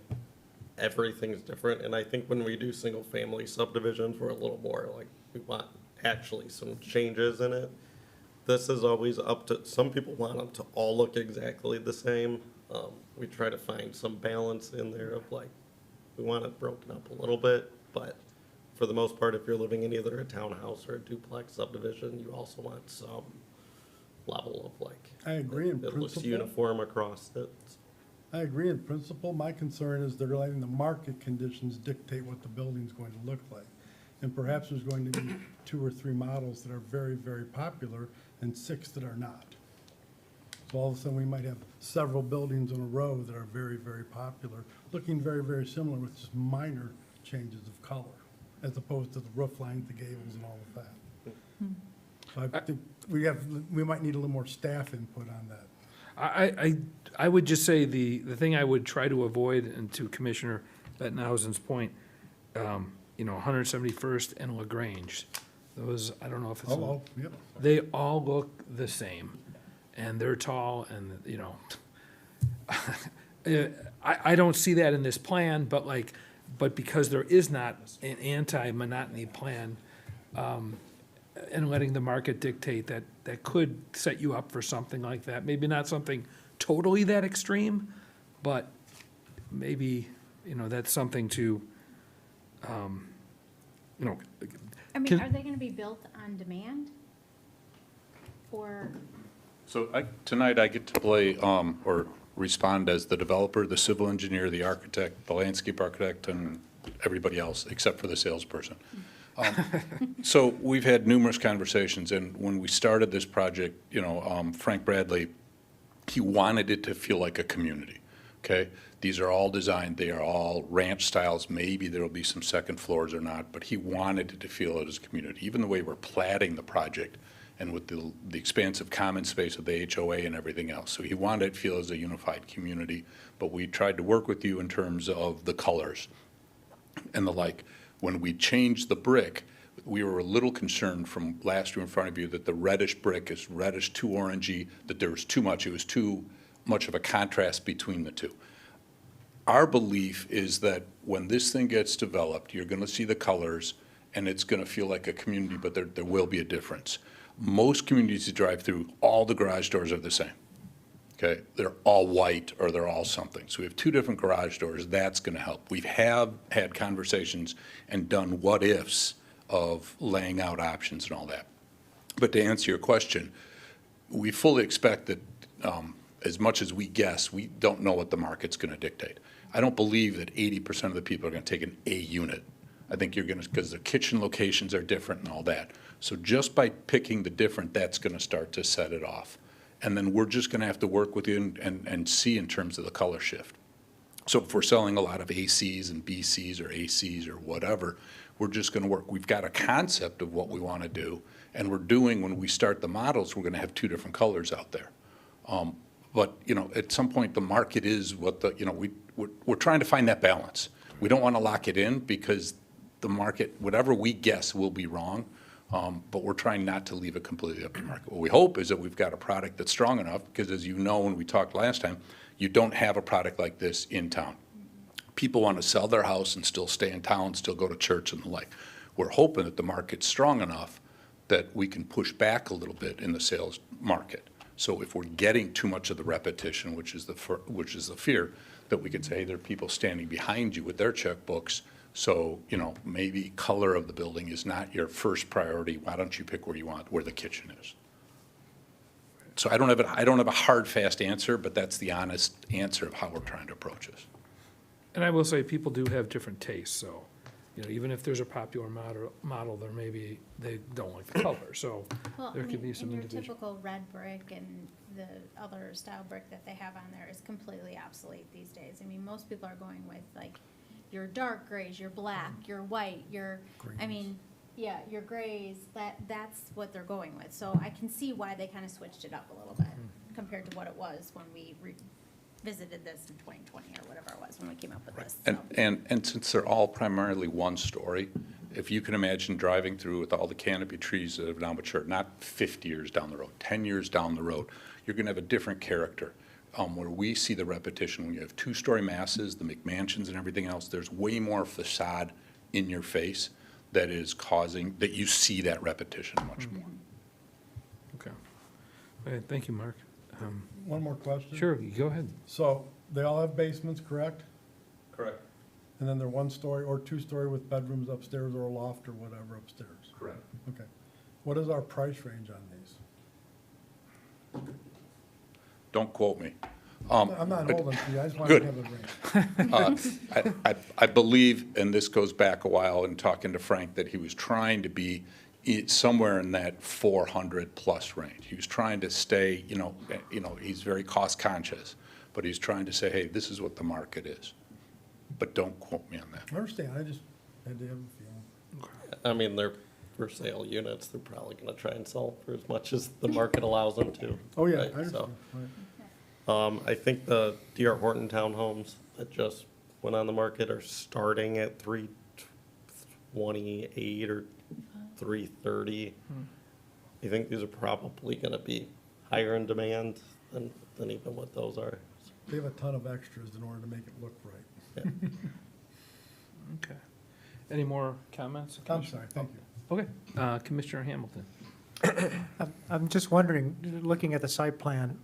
everything's different, and I think when we do single-family subdivisions, we're a little more like, we want actually some changes in it. This is always up to, some people want them to all look exactly the same. We try to find some balance in there of like, we want it broken up a little bit, but for the most part, if you're living in either a townhouse or a duplex subdivision, you also want some level of like. I agree in It looks principle. uniform across it. I agree in principle. My concern is they're letting the market conditions dictate what the building's going to look like. And perhaps there's going to be 2 or 3 models that are very, very popular and 6 that are not. So all of a sudden, we might have several buildings in a row that are very, very popular, looking very, very similar with just minor changes of color, as opposed to the roof lines, the gables, and all of that. So I think we might need a little more staff input on that. I would just say the thing I would try to avoid, and to Commissioner Bettenhausen's point, 171st and LaGrange, those, I don't know if it's. Hello, yep. They all look the same, and they're tall, and, I don't see that in this plan, but because there is not an anti-monotony plan, and letting the market dictate that could set you up for something like that. Maybe not something totally that extreme, but maybe, that's something to, I mean, Can- are they gonna be built on demand? Or, So tonight I get to play, or respond as the developer, the civil engineer, the architect, the landscape architect, and everybody else, except for the salesperson. So we've had numerous conversations, and when we started this project, Frank Bradley, he wanted it to feel like a community, okay? These are all designed, they are all ranch styles, maybe there'll be some second floors or not, but he wanted it to feel it as a community. Even the way we're platting the project, and with the expansive common space of the HOA and everything else. So he wanted it to feel as a unified community, but we tried to work with you in terms of the colors and the like. When we changed the brick, we were a little concerned from last year in front of you that the reddish brick is reddish, too orangey, that there was too much, it was too much of a contrast between the two. Our belief is that when this thing gets developed, you're going to see the colors, and it's going to feel like a community, but there will be a difference. Most communities you drive through, all the garage doors are the same. Okay, they're all white or they're all something. So we have two different garage doors. That's going to help. We have had conversations and done what ifs of laying out options and all that. But to answer your question, we fully expect that as much as we guess, we don't know what the market's going to dictate. I don't believe that 80% of the people are going to take an A unit. I think you're going to, because the kitchen locations are different and all that. So just by picking the different, that's going to start to set it off. And then we're just going to have to work with you and see in terms of the color shift. So if we're selling a lot of ACs and BCs or ACs or whatever, we're just going to work. We've got a concept of what we want to do, and we're doing, when we start the models, we're going to have two different colors out there. But, you know, at some point, the market is what the, you know, we're trying to find that balance. We don't want to lock it in because the market, whatever we guess will be wrong, but we're trying not to leave it completely up to the market. What we hope is that we've got a product that's strong enough, because as you know, when we talked last time, you don't have a product like this in town. People want to sell their house and still stay in town, still go to church and the like. We're hoping that the market's strong enough that we can push back a little bit in the sales market. So if we're getting too much of the repetition, which is the fear, that we could say, hey, there are people standing behind you with their checkbooks. So, you know, maybe color of the building is not your first priority. Why don't you pick where you want, where the kitchen is? So I don't have a hard, fast answer, but that's the honest answer of how we're trying to approach this. And I will say, people do have different tastes, so, you know, even if there's a popular model, there may be, they don't like the color, so Well, there could be some and your individual. typical red brick and the other style brick that they have on there is completely obsolete these days. I mean, most people are going with like your dark grays, your black, your white, your grays, that's what they're going with. So I can see why they kind of switched it up a little bit compared to what it was when we visited this in 2020 or whatever it was when we came up with this. So. And since they're all primarily one story, if you can imagine driving through with all the canopy trees that have now matured, not 50 years down the road, 10 years down the road, you're going to have a different character. Where we see the repetition, when you have two-story masses, the McMansions and everything else, there's way more facade in your face that is causing, that you see that repetition much more. Okay. All right, thank you, Mark. One more question. Sure, you go ahead. So they all have basements, correct? Correct. And then they're one-story or two-story with bedrooms upstairs or a loft or whatever upstairs? Correct. Okay. What is our price range on these? Don't quote me. I'm not but- holding to you, I just want Good. to have a range. I believe, and this goes back a while in talking to Frank, that he was trying to be somewhere in that 400-plus range. He was trying to stay, you know, he's very cost-conscious, but he's trying to say, hey, this is what the market is. But don't quote me on that. I understand, I just had to have a feeling. I mean, they're for sale units, they're probably gonna try and sell for as much as the market allows them to. Oh, yeah, I right? So, understand. Right. I think the D.R. Horton townhomes that just went on the market are starting at 328 or 330. I think these are probably gonna be higher in demand than even what those are. They have a ton of extras in order to make it look right. Yeah. Okay. Any more comments? I'm sorry, thank you. Okay, Commissioner Hamilton. I'm just wondering, looking at the site plan,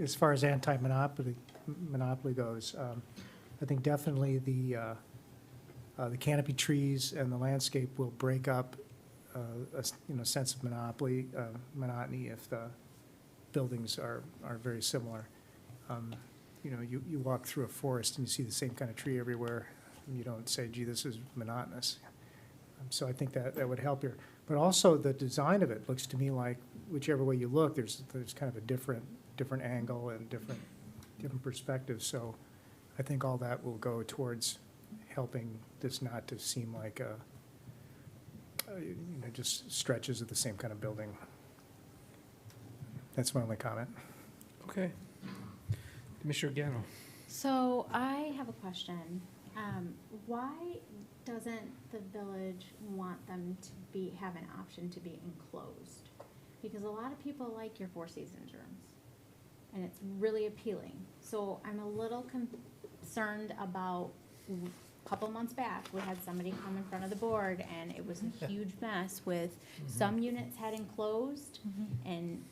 as far as monopoly goes, I think definitely the canopy trees and the landscape will break up sense of monotony if the buildings are very similar. You walk through a forest and you see the same kind of tree everywhere, and you don't say, gee, this is monotonous. So I think that would help here. But also the design of it looks to me like, whichever way you look, there's kind of a different angle and different perspectives. So I think all that will go towards helping this not to seem like just stretches of the same kind of building. That's my only comment. Okay. Commissioner Gano. So I have a question, Why doesn't the village want them to have an option to be enclosed? Because a lot of people like your Four Seasons rooms, and it's really appealing. So I'm a little concerned about, a couple months back, we had somebody come in front of the board, and it was a huge mess with, some units had enclosed, and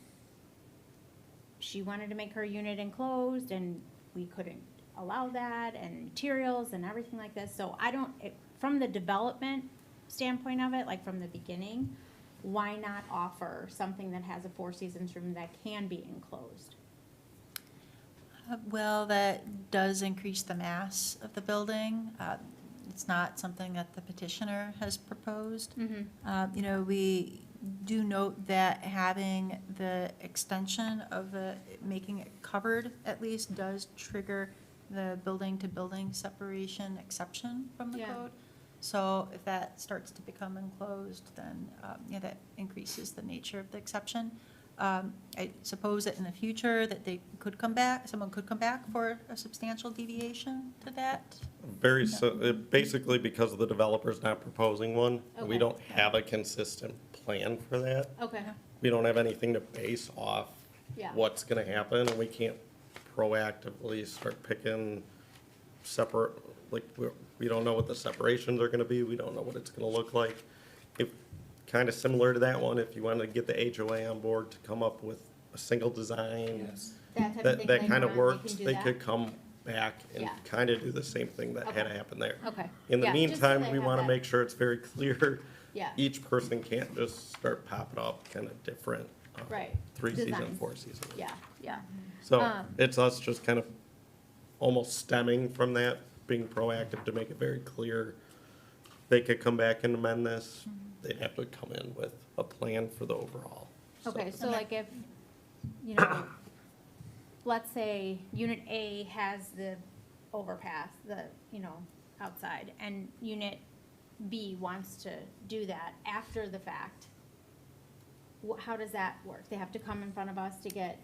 she wanted to make her unit enclosed, and we couldn't allow that, and materials and everything like this. So I don't, from the development standpoint of it, like from the beginning, why not offer something that has a Four Seasons room that can be enclosed? Well, that does increase the mass of the building. It's not something that the petitioner has proposed. You know, we do note that having the extension of making it covered at least does trigger the building-to-building separation exception from the Yeah. code. So if that starts to become enclosed, then, yeah, that increases the nature of the exception. I suppose that in the future that they could come back, someone could come back for a substantial deviation to that. Basically because the developer's not proposing one, we Okay. don't have a consistent plan for that. Okay, We don't have anything to base off yeah. what's gonna happen, and we can't proactively start picking separate, like, we don't know what the separations are gonna be, we don't know what it's gonna look like. If, kinda similar to that one, if you wanted to get the HOA on board to come up with a single design, That type of that, thing that later kinda on, works, can do they that? could come back and Yeah. kinda do the same thing that had Okay. happened there. Okay. In the Yeah, just so meantime, they we have wanna that. make sure it's very clear. Yeah. Each person can't just start popping up kinda different. Right. Three-season, Designs. four-season. Yeah, yeah. So it's us just kind of almost stemming from that, being proactive to make it very clear. They could come back and amend this. They'd have to come in with a plan for the overall. Okay, so like if, you know, let's say unit A has the overpass, the, you know, outside, and unit B wants to do that after the fact, how does that work? They have to come in front of us to get,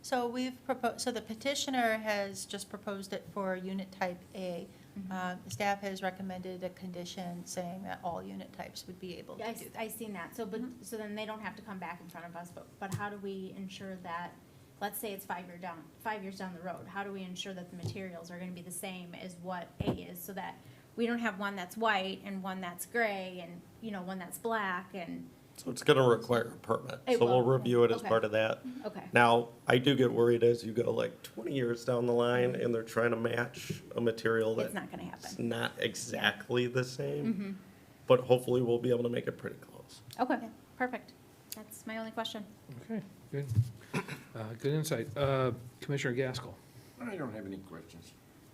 So we've proposed, so the petitioner has just proposed it for unit type A. The staff has recommended a condition saying that all unit types would be able to do that. I seen that, so, but, so then they don't have to come back in front of us, but how do we ensure that, let's say it's 5 years down the road, how do we ensure that the materials are gonna be the same as what A is, so that we don't have one that's white and one that's gray and, you know, one that's black and, So it's gonna require a permit. It So we'll will. review it as Okay. part of that. okay. Now, I do get worried as you go like 20 years down the line and they're trying to match a material It's that's not gonna happen. not exactly the same. Mm-hmm. But hopefully we'll be able to make it pretty close. Okay, perfect. That's my only question. Okay, good. Good insight. Commissioner Gaskell. I don't have any questions.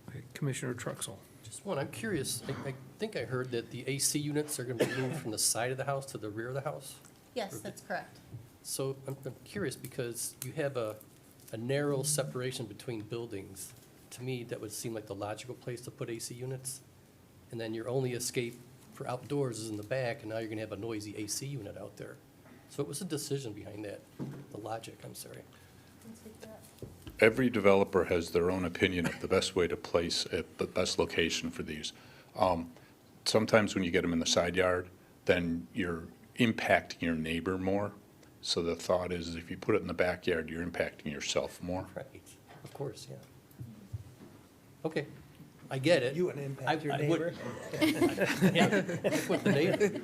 Okay, Commissioner Truxell. Just one, I'm curious, I think I heard that the AC units are gonna be moved from the side of the house to the rear of the house? Yes, that's correct. So I'm curious because you have a narrow separation between buildings. To me, that would seem like the logical place to put AC units. And then your only escape for outdoors is in the back, and now you're gonna have a noisy AC unit out there. So what was the decision behind that? The logic, I'm sorry. Every developer has their own opinion of the best way to place at the best location for these. Sometimes when you get them in the side yard, then you're impacting your neighbor more. So the thought is if you put it in the backyard, you're impacting yourself more. Right, of course, yeah. Okay, I get it. You wouldn't impact your I would- neighbor? Yeah, with the neighbor.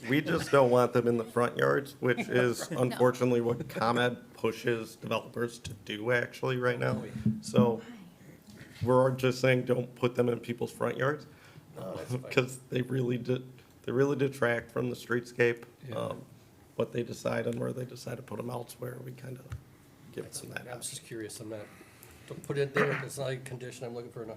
We just don't want them in the front yards, which is unfortunately what ComEd pushes developers to do actually right now. So we're just saying, don't put them in people's front yards. Because they really detract from the streetscape. Yeah. What they decide and where they decide to put them elsewhere, we kind of give them that I was option. just curious, I'm not, don't put it there, it's not a condition I'm looking for, no,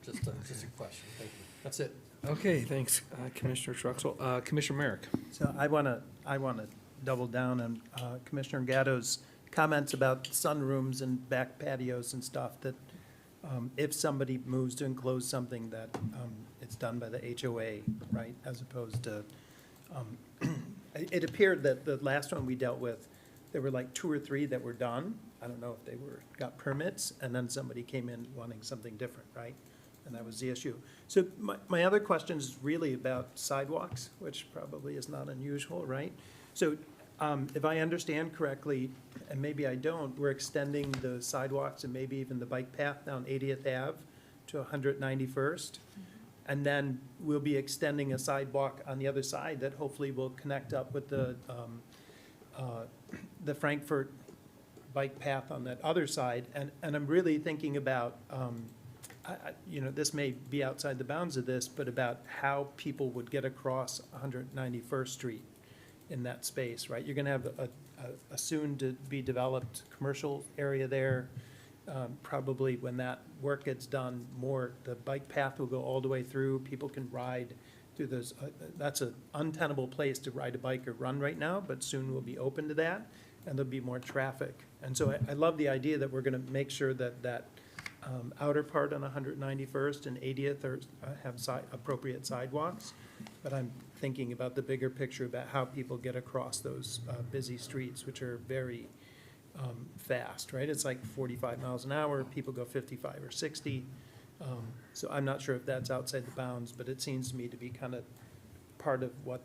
just a question, thank you. That's it. Okay, thanks, Commissioner Truxell. Commissioner Merrick. So I want to double down on Commissioner Gatto's comments about sunrooms and back patios and stuff, that if somebody moves to enclose something, that it's done by the HOA, right, as opposed to, it appeared that the last one we dealt with, there were like 2 or 3 that were done. I don't know if they got permits, and then somebody came in wanting something different, right? and that was the issue. So my other question is really about sidewalks, which probably is not unusual, right? So if I understand correctly, and maybe I don't, we're extending the sidewalks and maybe even the bike path down 80th Ave to 191st. And then we'll be extending a sidewalk on the other side that hopefully will connect up with the Frankfurt bike path on that other side. And I'm really thinking about, you know, this may be outside the bounds of this, but about how people would get across 191st Street in that space, right? You're gonna have a soon-to-be-developed commercial area there. Probably when that work gets done, the bike path will go all the way through. People can ride through those. That's an untenable place to ride a bike or run right now, but soon we'll be open to that, and there'll be more traffic. And so I love the idea that we're gonna make sure that outer part on 191st and 80th have appropriate sidewalks. But I'm thinking about the bigger picture about how people get across those busy streets, which are very fast, right? It's like 45 miles an hour, people go 55 or 60. So I'm not sure if that's outside the bounds, but it seems to me to be kind of part of what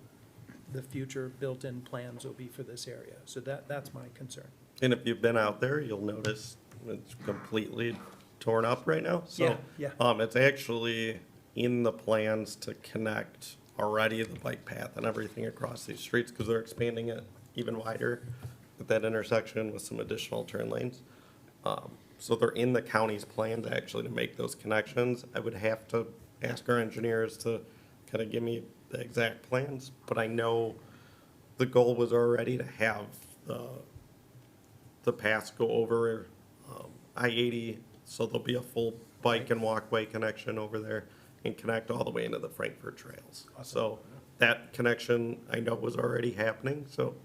the future built-in plans will be for this area. So that's my concern. And if you've been out there, you'll notice it's completely torn up right now. So, Yeah. it's actually in the plans to connect already the bike path and everything across these streets, because they're expanding it even wider at that intersection with some additional turn lanes. So they're in the county's plans actually to make those connections. I would have to ask our engineers to kind of give me the exact plans, but I know the goal was already to have the paths go over I-80, so there'll be a full bike and walkway connection over there and connect all the way into the Frankfurt trails. So that connection I know was already happening, so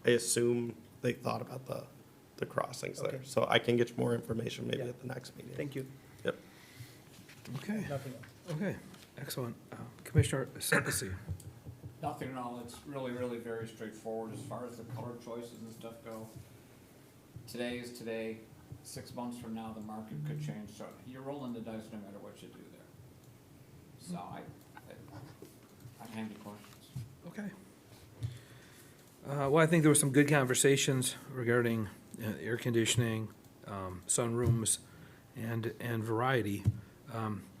I assume they thought about the crossings there. Okay. So I can get you more information maybe at the next meeting. Thank you. Yep. Okay, Nothing else. okay, excellent. Commissioner Sepisi. Nothing at all, it's really, really very straightforward as far as the color choices and stuff go. Today is today, 6 months from now, the market could change, so you're rolling the dice no matter what you do there. So I hand you questions. Okay. Well, I think there were some good conversations regarding air conditioning, sunrooms, and variety.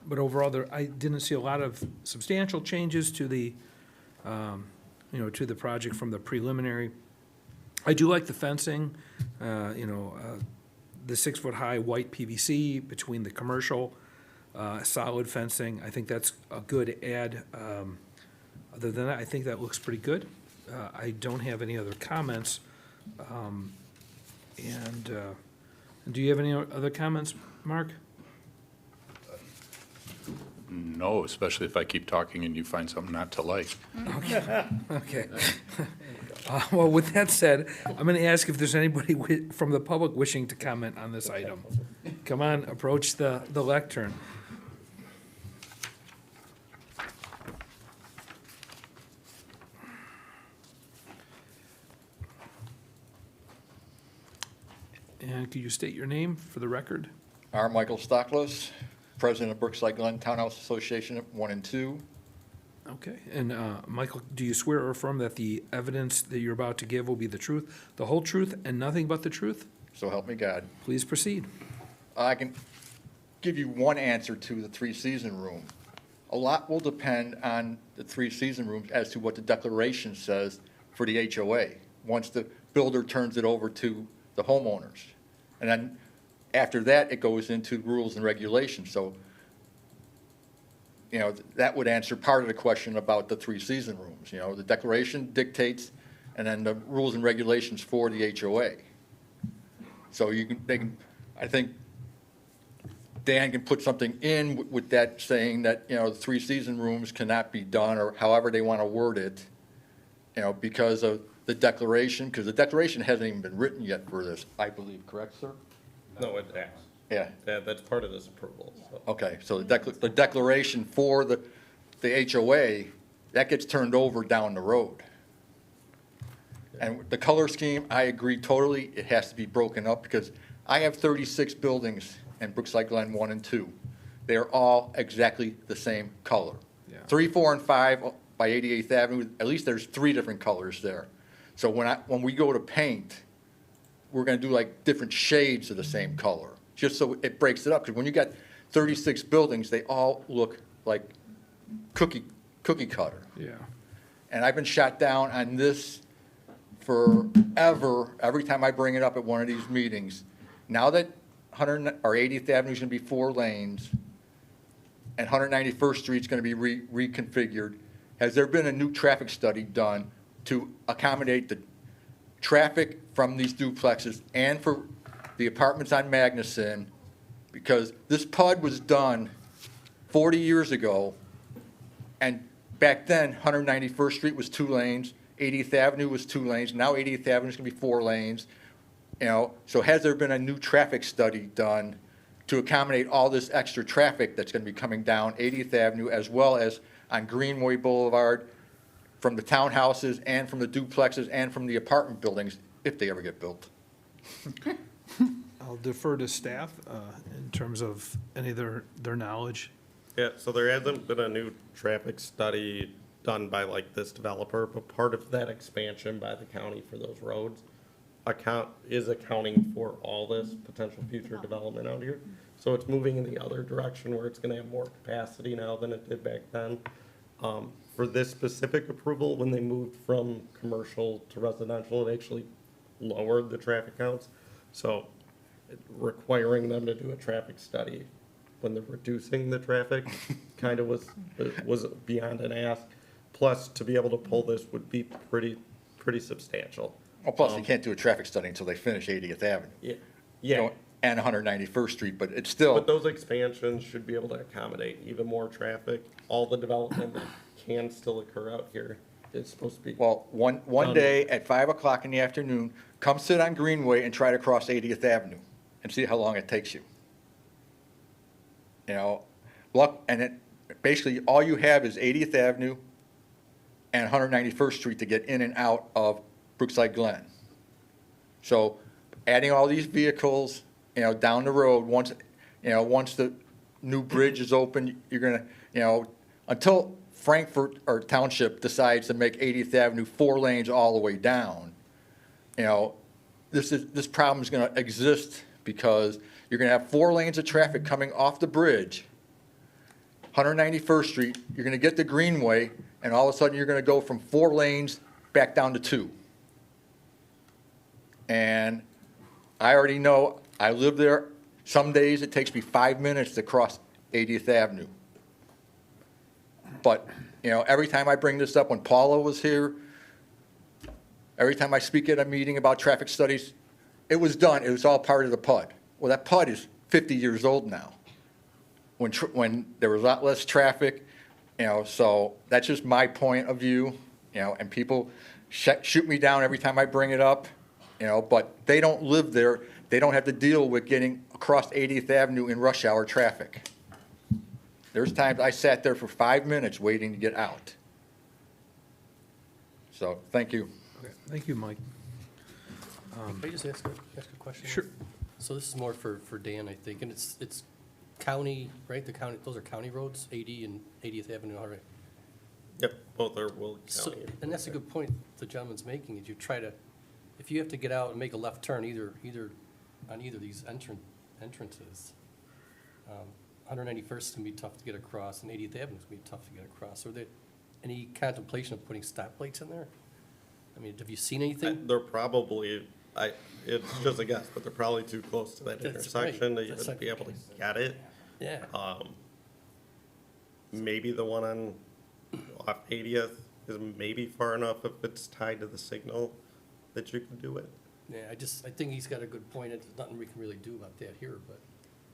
But overall, I didn't see a lot of substantial changes to the, to the project from the preliminary. I do like the fencing, the 6-foot-high white PVC between the commercial, solid fencing. I think that's a good add. Other than that, I think that looks pretty good. I don't have any other comments. Do you have any other comments, Mark? No, especially if I keep talking and you find something not to like. Okay. Well, with that said, I'm going to ask if there's anybody from the public wishing to comment on this item. Come on, approach the lectern. And could you state your name for the record? R. Michael Stockless, President of Brookside Glen Townhouse Association 1 and 2. Okay, and Michael, do you swear or affirm that the evidence that you're about to give will be the truth, the whole truth, and nothing but the truth? So help me God. Please proceed. I can give you one answer to the three-season room. A lot will depend on the three-season rooms as to what the declaration says for the HOA, once the builder turns it over to the homeowners. And then after that, it goes into rules and regulations. So, that would answer part of the question about the three-season rooms. The declaration dictates, and then the rules and regulations for the HOA. So I think Dan can put something in with that saying that, the three-season rooms cannot be done, or however they want to word it, because of the declaration, because the declaration hasn't even been written yet for this, I believe, correct, sir? No, it has. Yeah. Yeah, that's part of this approval, so. Okay, so the declaration for the HOA, that gets turned over down the road. And the color scheme, I agree totally, it has to be broken up, because I have 36 buildings in Brookside Glen 1 and 2. they are all exactly the same color. Yeah. 3, 4, and 5 by 88th Avenue, at least there's 3 different colors there. So when we go to paint, we're gonna do like different shades of the same color, just so it breaks it up. Because when you got 36 buildings, they all look like cookie cutter. Yeah. And I've been shot down on this forever, every time I bring it up at one of these meetings. Now that 80th Avenue is gonna be 4 lanes, and 191st Street's gonna be reconfigured, has there been a new traffic study done to accommodate the traffic from these duplexes and for the apartments on Magnuson? Because this PUD was done 40 years ago, and back then, 191st Street was 2 lanes, 80th Avenue was 2 lanes, now 80th Avenue is gonna be 4 lanes. You know, so has there been a new traffic study done to accommodate all this extra traffic that's gonna be coming down 80th Avenue as well as on Greenway Boulevard from the townhouses and from the duplexes and from the apartment buildings, if they ever get built? I'll defer to staff in terms of any of their knowledge. Yeah, so there hasn't been a new traffic study done by like this developer, but part of that expansion by the county for those roads is accounting for all this potential future development out here. So it's moving in the other direction where it's gonna have more capacity now than it did back then. For this specific approval, when they moved from commercial to residential, it actually lowered the traffic counts. So requiring them to do a traffic study when they're reducing the traffic kind of was beyond an ask. Plus, to be able to pull this would be pretty substantial. Well, plus you can't do a traffic study until they finish 80th Avenue. Yeah, you yeah. know, And 191st Street, but it's still. But those expansions should be able to accommodate even more traffic. All the development that can still occur out here is supposed to be. Well, one day at 5 o'clock in the afternoon, come sit on Greenway and try to cross 80th Avenue and see how long it takes you. You know, basically, all you have is 80th Avenue and 191st Street to get in and out of Brookside Glen. So adding all these vehicles, you know, down the road, once the new bridge is open, you're gonna, you know, until Frankfurt or Township decides to make 80th Avenue 4 lanes all the way down, you know, this problem is gonna exist because you're gonna have 4 lanes of traffic coming off the bridge, 191st Street, you're gonna get to Greenway, and all of a sudden you're gonna go from 4 lanes back down to 2. And I already know, I live there, some days it takes me 5 minutes to cross 80th Avenue. But, you know, every time I bring this up, when Paula was here, every time I speak at a meeting about traffic studies, it was done, it was all part of the PUD. Well, that PUD is 50 years old now, when there was a lot less traffic, you know, so that's just my point of view, you know, and people shoot me down every time I bring it up, you know, but they don't live there, they don't have to deal with getting across 80th Avenue in rush hour traffic. There's times I sat there for 5 minutes waiting to get out. So, thank you. Okay, thank you, Mike. Can I just ask a question? Sure. So this is more for Dan, I think, and it's county, right? The county, those are county roads, 80 and 80th Avenue, all right. Yep, both are Will So, County. and that's a good point the gentleman's making, is you try to, if you have to get out and make a left turn on either of these entrances, 191st is gonna be tough to get across, and 80th Avenue is gonna be tough to get across. Are there any contemplation of putting stoplights in there? I mean, have you seen anything? They're probably, it's just a guess, but they're probably too close to that That's right. intersection to That's even like- be able to get it. Yeah. Maybe the one on off 80th is maybe far enough if it's tied to the signal that you can do it. Yeah, I think he's got a good point. There's nothing we can really do about that here, but.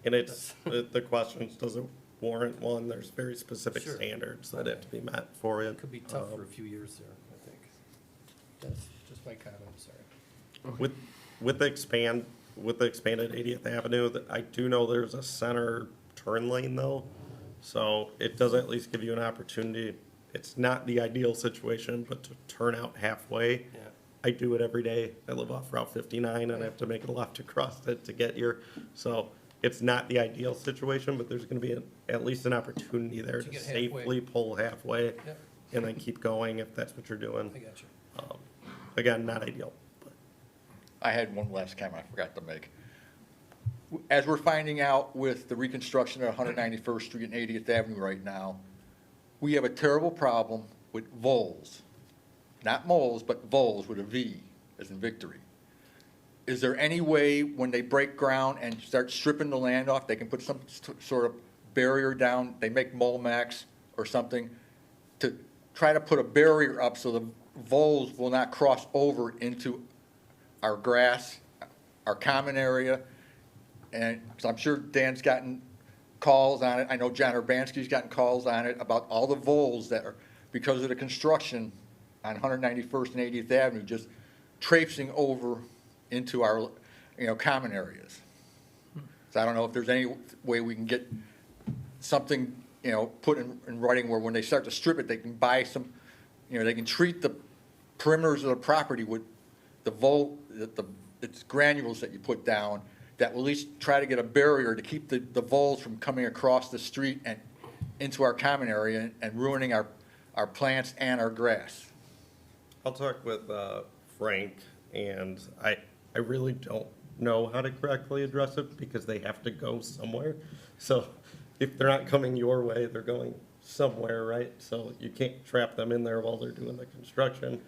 And it's, the questions, does it warrant one? There's very specific Sure. standards that have to be met for it. It could be tough for a few years there, I think. That's just my comment, sorry. With the expanded 80th Avenue, I do know there's a center turn lane though. So it does at least give you an opportunity. It's not the ideal situation, but to turn out halfway. Yeah. I do it every day. I live off Route 59 and I have to make a left across it to get here. So it's not the ideal situation, but there's gonna be at least an opportunity there To to get halfway. safely pull halfway Yep. and then keep going if that's what you're doing. I got you. Again, not ideal, but. I had one last comment I forgot to make. As we're finding out with the reconstruction of 191st Street and 80th Avenue right now, we have a terrible problem with voles. Not moles, but voles with a V, as in victory. Is there any way, when they break ground and start stripping the land off, they can put some sort of barrier down, they make Mulmax or something, to try to put a barrier up so the voles will not cross over into our grass, our common area? And, 'cause I'm sure Dan's gotten calls on it, I know John Urbanski's gotten calls on it about all the voles that are, because of the construction on 191st and 80th Avenue, just traipsing over into our, common areas. So I don't know if there's any way we can get something, put in writing where when they start to strip it, they can buy some, they can treat the perimeters of the property with the it's granules that you put down that will at least try to get a barrier to keep the voles from coming across the street and into our common area and ruining our plants and our grass. I'll talk with Frank, and I really don't know how to correctly address it because they have to go somewhere. So if they're not coming your way, they're going somewhere, right? So you can't trap them in there while they're doing the construction.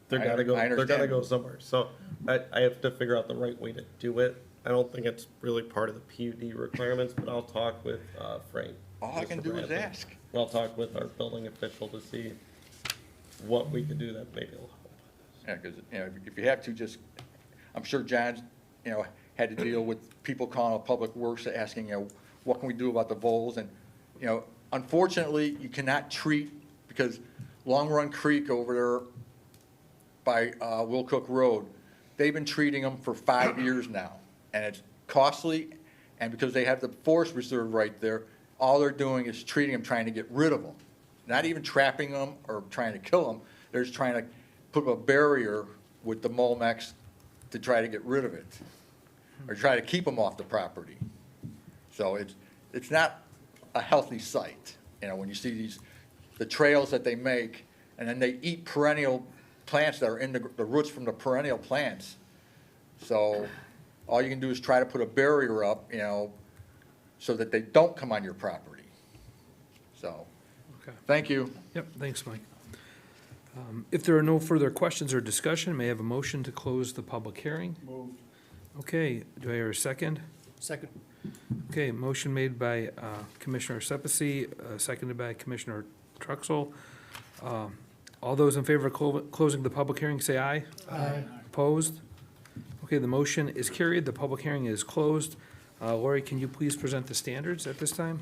They're I gotta go, they're understand. gotta go somewhere. So I have to figure out the right way to do it. I don't think it's really part of the PUD requirements, but I'll talk with Frank. All I can Mr. do is Bradley. ask. I'll talk with our building official to see what we could do that maybe will help. Yeah, because, if you have to, just, I'm sure John's, had to deal with people calling up Public Works asking, what can we do about the voles? And, unfortunately, you cannot treat, because Long Run Creek over there by Wilcook Road, they've been treating them for 5 years now. And it's costly, and because they have the forest reserve right there, all they're doing is treating them, trying to get rid of them. Not even trapping them or trying to kill them, they're just trying to put a barrier with the Mulmax to try to get rid of it, or try to keep them off the property. So it's not a healthy sight, when you see the trails that they make, and then they eat perennial plants that are in the roots from the perennial plants. So all you can do is try to put a barrier up, so that they don't come on your property. So, Okay. thank you. Yep, thanks, Mike. If there are no further questions or discussion, may I have a motion to close the public hearing? Moved. Okay, do I hear a second? Second. Okay, motion made by Commissioner Sepisi, seconded by Commissioner Truxell. All those in favor of closing the public hearing, say aye. Aye. Opposed? Okay, the motion is carried, the public hearing is closed. Lori, can you please present the standards at this time?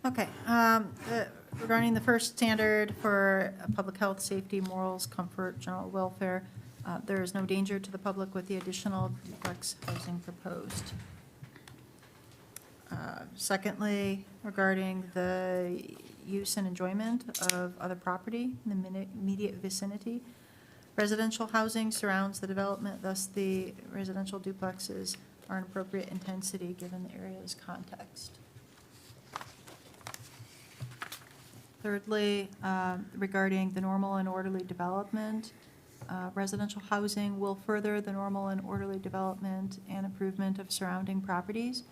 Okay, regarding the first standard for public health, safety, morals, comfort, general welfare, there is no danger to the public with the additional duplex housing proposed. Secondly, regarding the use and enjoyment of other property in the immediate vicinity, residential housing surrounds the development, thus the residential duplexes are an appropriate intensity given the area's context. Thirdly, regarding the normal and orderly development, residential housing will further the normal and orderly development and improvement of surrounding properties.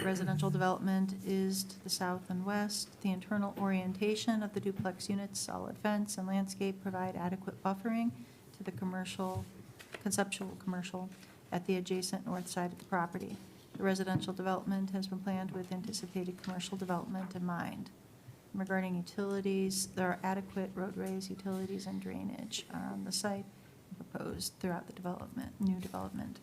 Residential development is to the south and west. The internal orientation of the duplex units, solid fence and landscape provide adequate buffering to the conceptual commercial at the adjacent north side of the property. The residential development has been planned with anticipated commercial development in mind. Regarding utilities, there are adequate roadways, utilities, and drainage on the site proposed throughout the new development.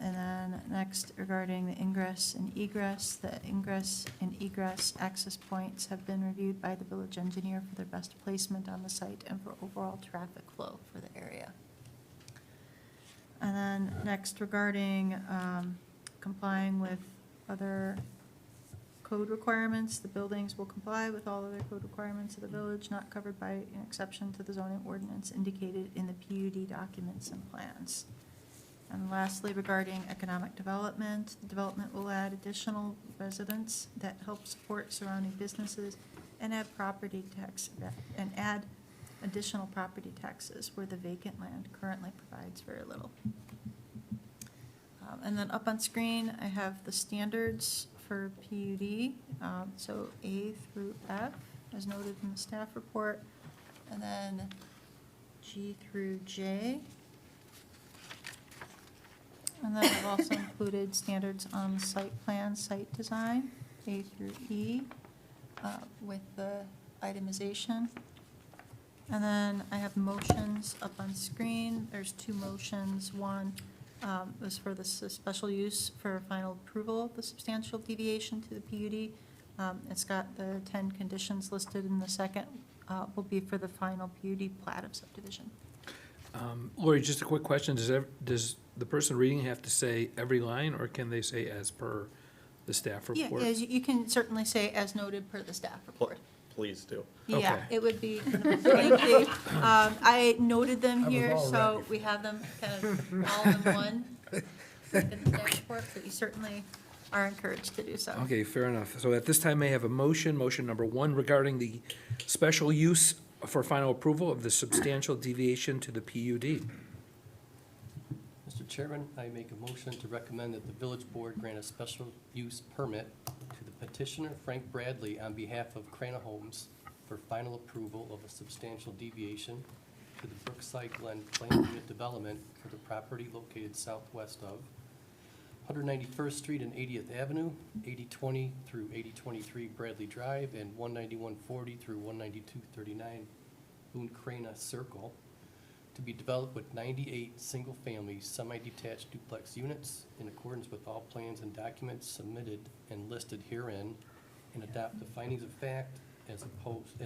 And then next, regarding the ingress and egress, the ingress and egress access points have been reviewed by the village engineer for their best placement on the site and for overall traffic flow for the area. And then next, regarding complying with other code requirements. The buildings will comply with all other code requirements of the village not covered by an exception to the zoning ordinance indicated in the PUD documents and plans. And lastly, regarding economic development, the development will add additional residents that help support surrounding businesses and add additional property taxes where the vacant land currently provides very little. And then up on screen, I have the standards for PUD, so A through F, as noted in the staff report, and then G through J. And then I've also included standards on site plan, site design, A through E, with the itemization. And then I have motions up on screen. There's two motions. One was for the special use for final approval of the substantial deviation to the PUD. It's got the 10 conditions listed, and the second will be for the final PUD plat of subdivision. Lori, just a quick question. Does the person reading have to say every line, or can they say as per the staff Yeah, report? yeah, you can certainly say as noted per the staff report. Please do. Yeah, Okay. it would be lengthy. I noted them I was here, all so ready. we have them kind of all in one in the staff report, but you certainly are encouraged to do so. Okay, fair enough. So at this time, may I have a motion number one regarding the special use for final approval of the substantial deviation to the PUD. Mr. Chairman, I make a motion to recommend that the village board grant a special use permit to the petitioner Frank Bradley on behalf of Crana Homes for final approval of a substantial deviation to the Brookside Glen planned unit development for the property located southwest of 191st Street and 80th Avenue, 8020 through 8023 Bradley Drive, and 19140 through 19239 Boone Crana Circle, to be developed with 98 single-family semi-detached duplex units in accordance with all plans and documents submitted and listed herein, and adopt the findings of fact as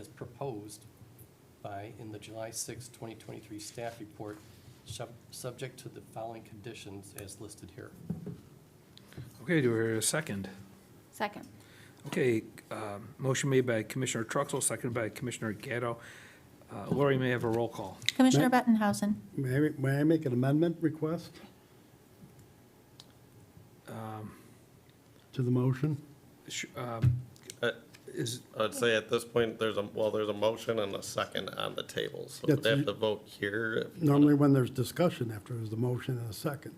proposed by in the July 6, 2023 staff report, subject to the following conditions as listed here. Okay, do we hear a second? Second. Okay, motion made by Commissioner Truxell, seconded by Commissioner Gatto. Lori, may I have a roll call? Commissioner Bettenhausen. May I make an amendment request to the motion? I'd say at this point, there's a motion and a second on the table, so That's we'd have it. to vote here. if you Normally wanna- when there's discussion after there's the motion and a second.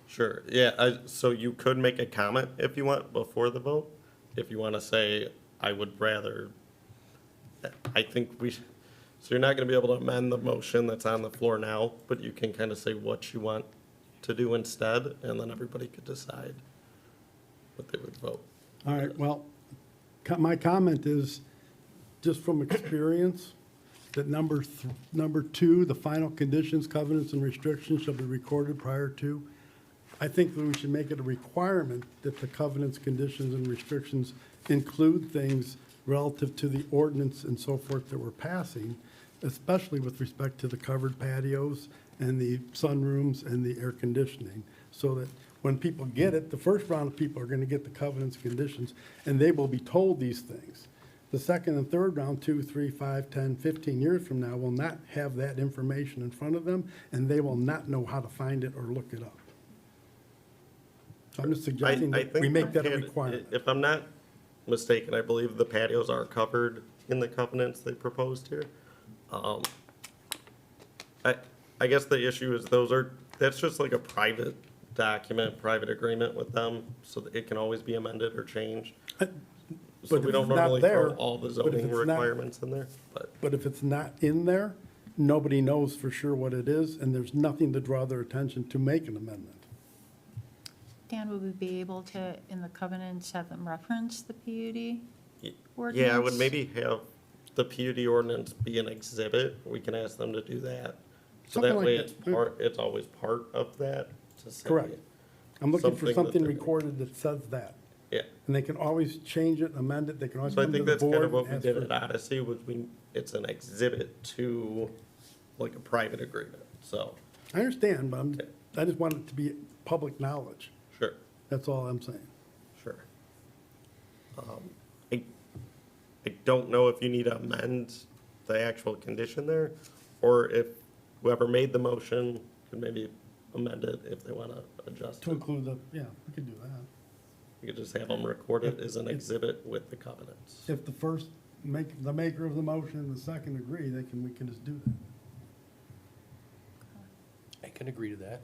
Sure, yeah, so you could make a comment if you want before the vote. If you want to say, I would rather, I think so you're not going to be able to amend the motion that's on the floor now, but you can kind of say what you want to do instead, and then everybody could decide what they would vote. All right, well, my comment is, just from experience, that number two, the final conditions, covenants, and restrictions shall be recorded prior to. I think that we should make it a requirement that the covenants, conditions, and restrictions include things relative to the ordinance and so forth that we're passing, especially with respect to the covered patios and the sunrooms and the air conditioning, so that when people get it, the first round of people are going to get the covenants, conditions, and they will be told these things. The second and third round, 2, 3, 5, 10, 15 years from now, will not have that information in front of them, and they will not know how to find it or look it up. So I'm just suggesting I that think we make the that a pat- requirement. If I'm not mistaken, I believe the patios are covered in the covenants they proposed here. I guess the issue is that's just like a private document, private agreement with them, so that it can always be amended or changed. So But we if don't it's not normally throw there- all the but if zoning it's not- requirements in there, but. But if it's not in there, nobody knows for sure what it is, and there's nothing to draw their attention to make an amendment. Dan, would we be able to, in the covenants, have them reference the PUD ordinance? Yeah, I would maybe have the PUD ordinance be an exhibit. We can ask them to do that. So Something that like way that. it's always part of that to say. Correct. I'm looking for Something that something they're- recorded that says that. Yeah. And they can always change it, amend it, they can always So I come to think the that's kind board of what and we ask did for. at Odyssey, was it's an exhibit to like a private agreement, so, I understand, but I just want it to be public knowledge. sure, That's all I'm saying. sure. I, I don't know if you need to amend the actual condition there, or if whoever made the motion could maybe amend it if they want to adjust To it. include the, yeah, we could do that. You could just have them record it as an exhibit with the covenants. If the first, the maker of the motion and the second agree, we can just do that. I can agree to that.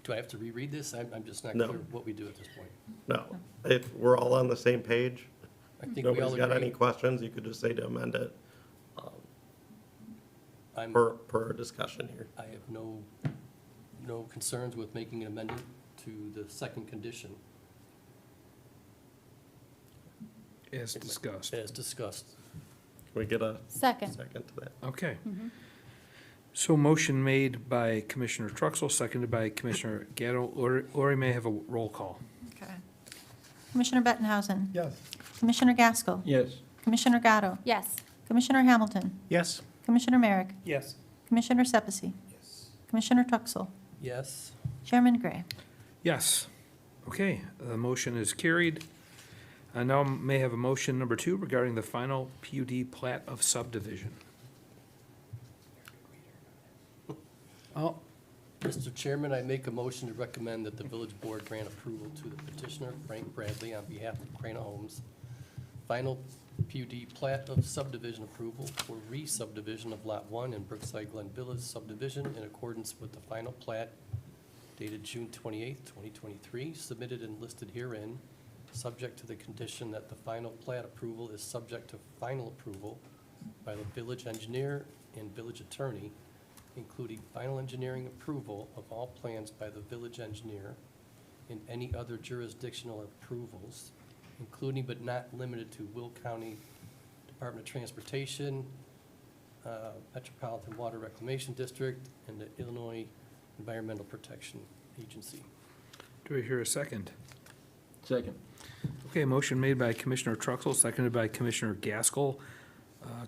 Do I have to reread this? I'm just not No. clear what we do at this point. No, if we're all on the same page, I think we all nobody's got any agree. questions, you could just say to amend it, I'm, per our discussion here. I have no concerns with making an amendment to the second condition As discussed. as discussed. Can we get a Second. second to that? Okay. So motion made by Commissioner Truxell, seconded by Commissioner Gatto. Lori may have a roll call. Okay. Commissioner Bettenhausen. Yes. Commissioner Gaskell. Yes. Commissioner Gatto. Yes. Commissioner Hamilton. Yes? Commissioner Merrick. Yes. Commissioner Sepisi. Commissioner Truxell. Yes, Chairman Gray. Yes. Okay, the motion is carried. I now may have a motion number 2 regarding the final PUD plat of subdivision. Oh, Mr. Chairman, I make a motion to recommend that the village board grant approval to the petitioner, Frank Bradley, on behalf of Crana Homes. Final PUD plat of subdivision approval for re-subdivision of Lot 1 in Brookside Glen Villas subdivision in accordance with the final plat dated June 28th, 2023, submitted and listed herein, subject to the condition that the final plat approval is subject to final approval by the village engineer and village attorney, including final engineering approval of all plans by the village engineer and any other jurisdictional approvals, including but not limited to Will County Department of Transportation, Metropolitan Water Reclamation District, and the Illinois Environmental Protection Agency. Do I hear a second? Second. Okay, motion made by Commissioner Truxell, seconded by Commissioner Gaskell.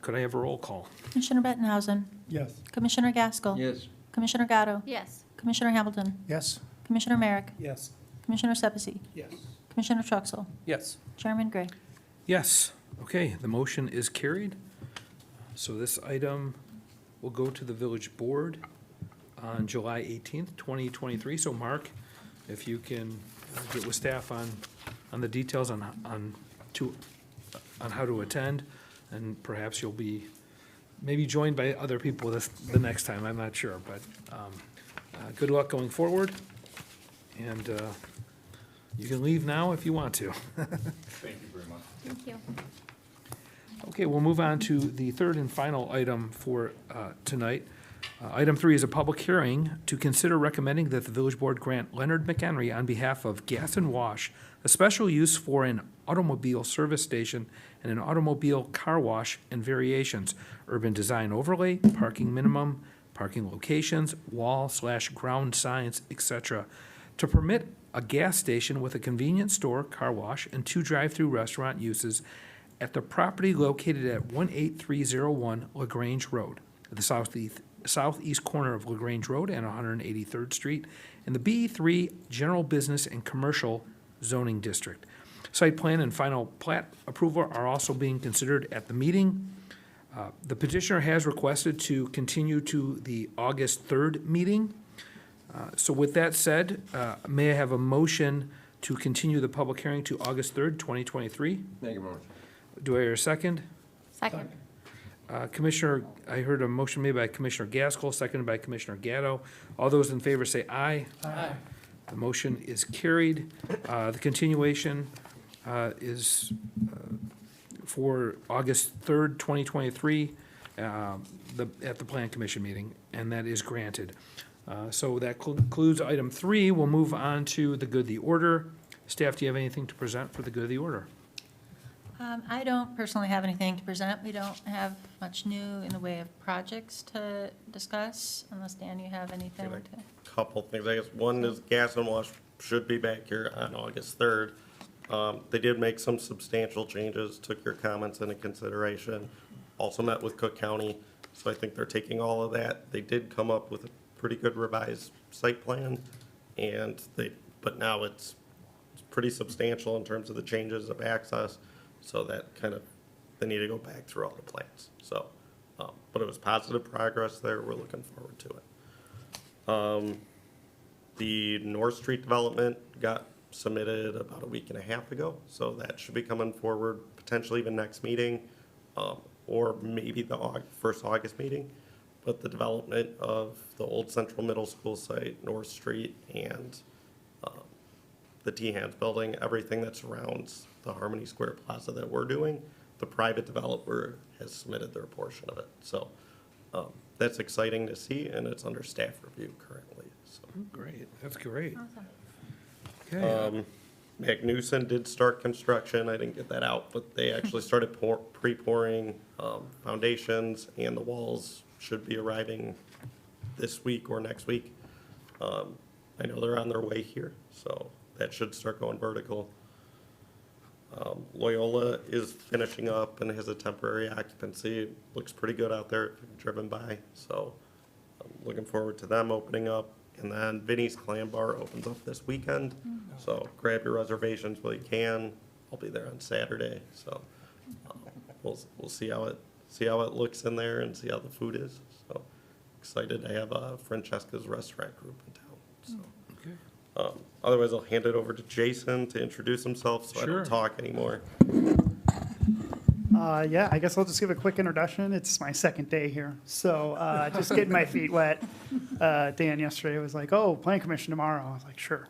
Could I have a roll call? Commissioner Bettenhausen. yes. Commissioner Gaskell. Yes. Commissioner Gatto. Yes. Commissioner Hamilton. Yes? Commissioner Merrick. Yes. Commissioner Sepisi. Yes. Commissioner Truxell. Yes, Chairman Gray. Yes. Okay, the motion is carried. So this item will go to the village board on July 18th, 2023. So Mark, if you can get with staff on the details on how to attend, and perhaps you'll be maybe joined by other people the next time, I'm not sure, but good luck going forward. And you can leave now if you want to. Thank you very much. Thank you. Okay, we'll move on to the third and final item for tonight. Item 3 is a public hearing to consider recommending that the village board grant Leonard McHenry on behalf of Gas and Wash a special use for an automobile service station and an automobile car wash and variations, urban design overlay, parking minimum, parking locations, wall/ground signs, etc., to permit a gas station with a convenience store, car wash, and 2 drive-through restaurant uses at the property located at 18301 LaGrange Road, at the southeast corner of LaGrange Road and 183rd Street, in the B3 General Business and Commercial Zoning District. Site plan and final plat approval are also being considered at the meeting. The petitioner has requested to continue to the August 3rd meeting. So with that said, may I have a motion to continue the public hearing to August 3rd, 2023? Make a motion. Do I hear a second? Second. Commissioner, I heard a motion made by Commissioner Gaskell, seconded by Commissioner Gatto. All those in favor say aye. Aye. The motion is carried. The continuation is for August 3rd, 2023, at the Plan Commission meeting, and that is granted. So that concludes item 3. We'll move on to the good of the order. Staff, do you have anything to present for the good of the order? I don't personally have anything to present. We don't have much new in the way of projects to discuss, unless, Dan, you have anything Okay, to? Couple things, I guess. One is Gas and Wash should be back here on August 3rd. They did make some substantial changes, took your comments into consideration, also met with Cook County, so I think they're taking all of that. They did come up with a pretty good revised site plan, but now it's pretty substantial in terms of the changes of access, so that kind of, they need to go back through all the plans, so. But it was positive progress there, we're looking forward to it. The North Street development got submitted about a week and a half ago, so that should be coming forward potentially even next meeting, or maybe the first August meeting. But the development of the old Central Middle School site, North Street, and the T-Hans building, everything that surrounds the Harmony Square Plaza that we're doing, the private developer has submitted their portion of it. So that's exciting to see, and it's under staff review currently, so. Great, that's great. Awesome. Okay, Magnuson did start construction, I didn't get that out, but they actually started pre-pouring foundations, and the walls should be arriving this week or next week. I know they're on their way here, so that should start going vertical. Loyola is finishing up and has a temporary occupancy. Looks pretty good out there if you've driven by, so I'm looking forward to them opening up. And then Vinnie's Clam Bar opens up this weekend, so grab your reservations while you can. I'll be there on Saturday, so we'll see how it looks in there and see how the food is. So excited to have Francesca's Restaurant Group in town, so. okay. Otherwise, I'll hand it over to Jason to introduce himself, so I Sure. don't talk anymore. Yeah, I guess I'll just give a quick introduction. It's my second day here, so just getting my feet wet. Dan yesterday was like, "Oh, Plan Commission tomorrow." I was like, "Sure."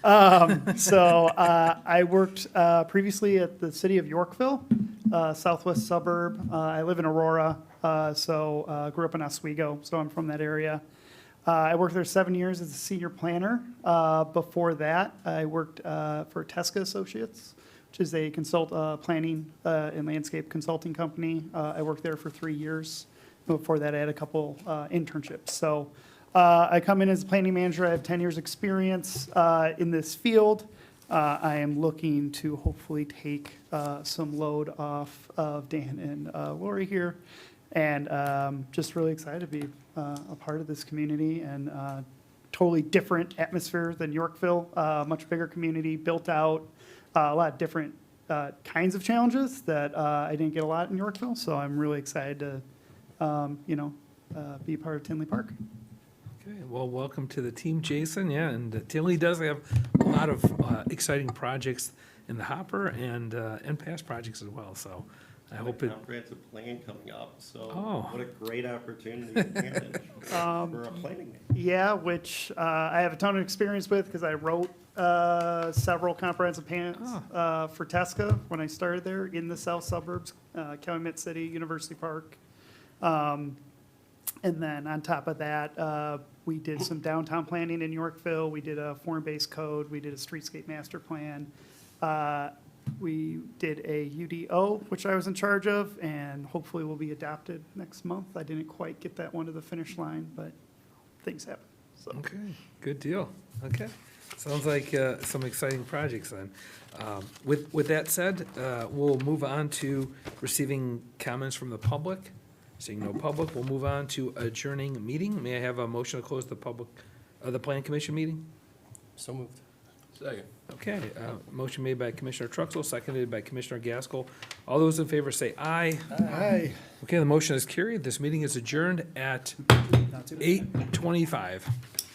I worked previously at the city of Yorkville, southwest suburb. I live in Aurora, grew up in Oswego, so I'm from that area. I worked there 7 years as a senior planner. Before that, I worked for Tesca Associates, which is a planning and landscape consulting company. I worked there for 3 years. Before that, I had a couple internships. So I come in as a planning manager. I have 10 years' experience in this field. I am looking to hopefully take some load off of Dan and Lori here. And just really excited to be a part of this community, and totally different atmosphere than Yorkville. Much bigger community, built out, a lot of different kinds of challenges that I didn't get a lot in Yorkville. So I'm really excited to, be part of Tinley Park. Okay, well, welcome to the team, Jason. Yeah, and Tinley does have a lot of exciting projects in the hopper and past projects as well, so I hope it. Comprehensive plan coming up, so Oh. what a great opportunity to manage for a planning. Yeah, which I have a ton of experience with because I wrote several comprehensive plans for Tesca when I started there in the south suburbs, Calumet City, University Park. And then on top of that, we did some downtown planning in Yorkville. We did a form-based code. We did a streetscape master plan. We did a UDO, which I was in charge of, and hopefully will be adopted next month. I didn't quite get that one to the finish line, but things happen. So. Okay, good deal. Okay, sounds like some exciting projects then. With that said, we'll move on to receiving comments from the public. Seeing no public, we'll move on to adjourning meeting. May I have a motion to close the Plan Commission meeting? So moved. Second. Okay, motion made by Commissioner Truxell, seconded by Commissioner Gaskell. All those in favor say aye. Aye. Okay, the motion is carried. This meeting is adjourned at 8:25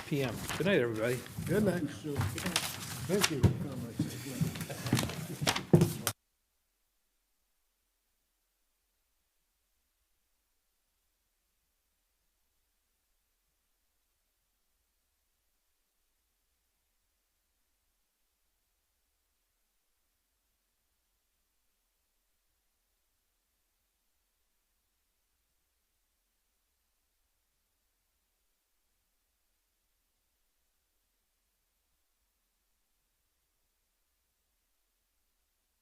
PM. Good night, everybody. Good night. Thank you.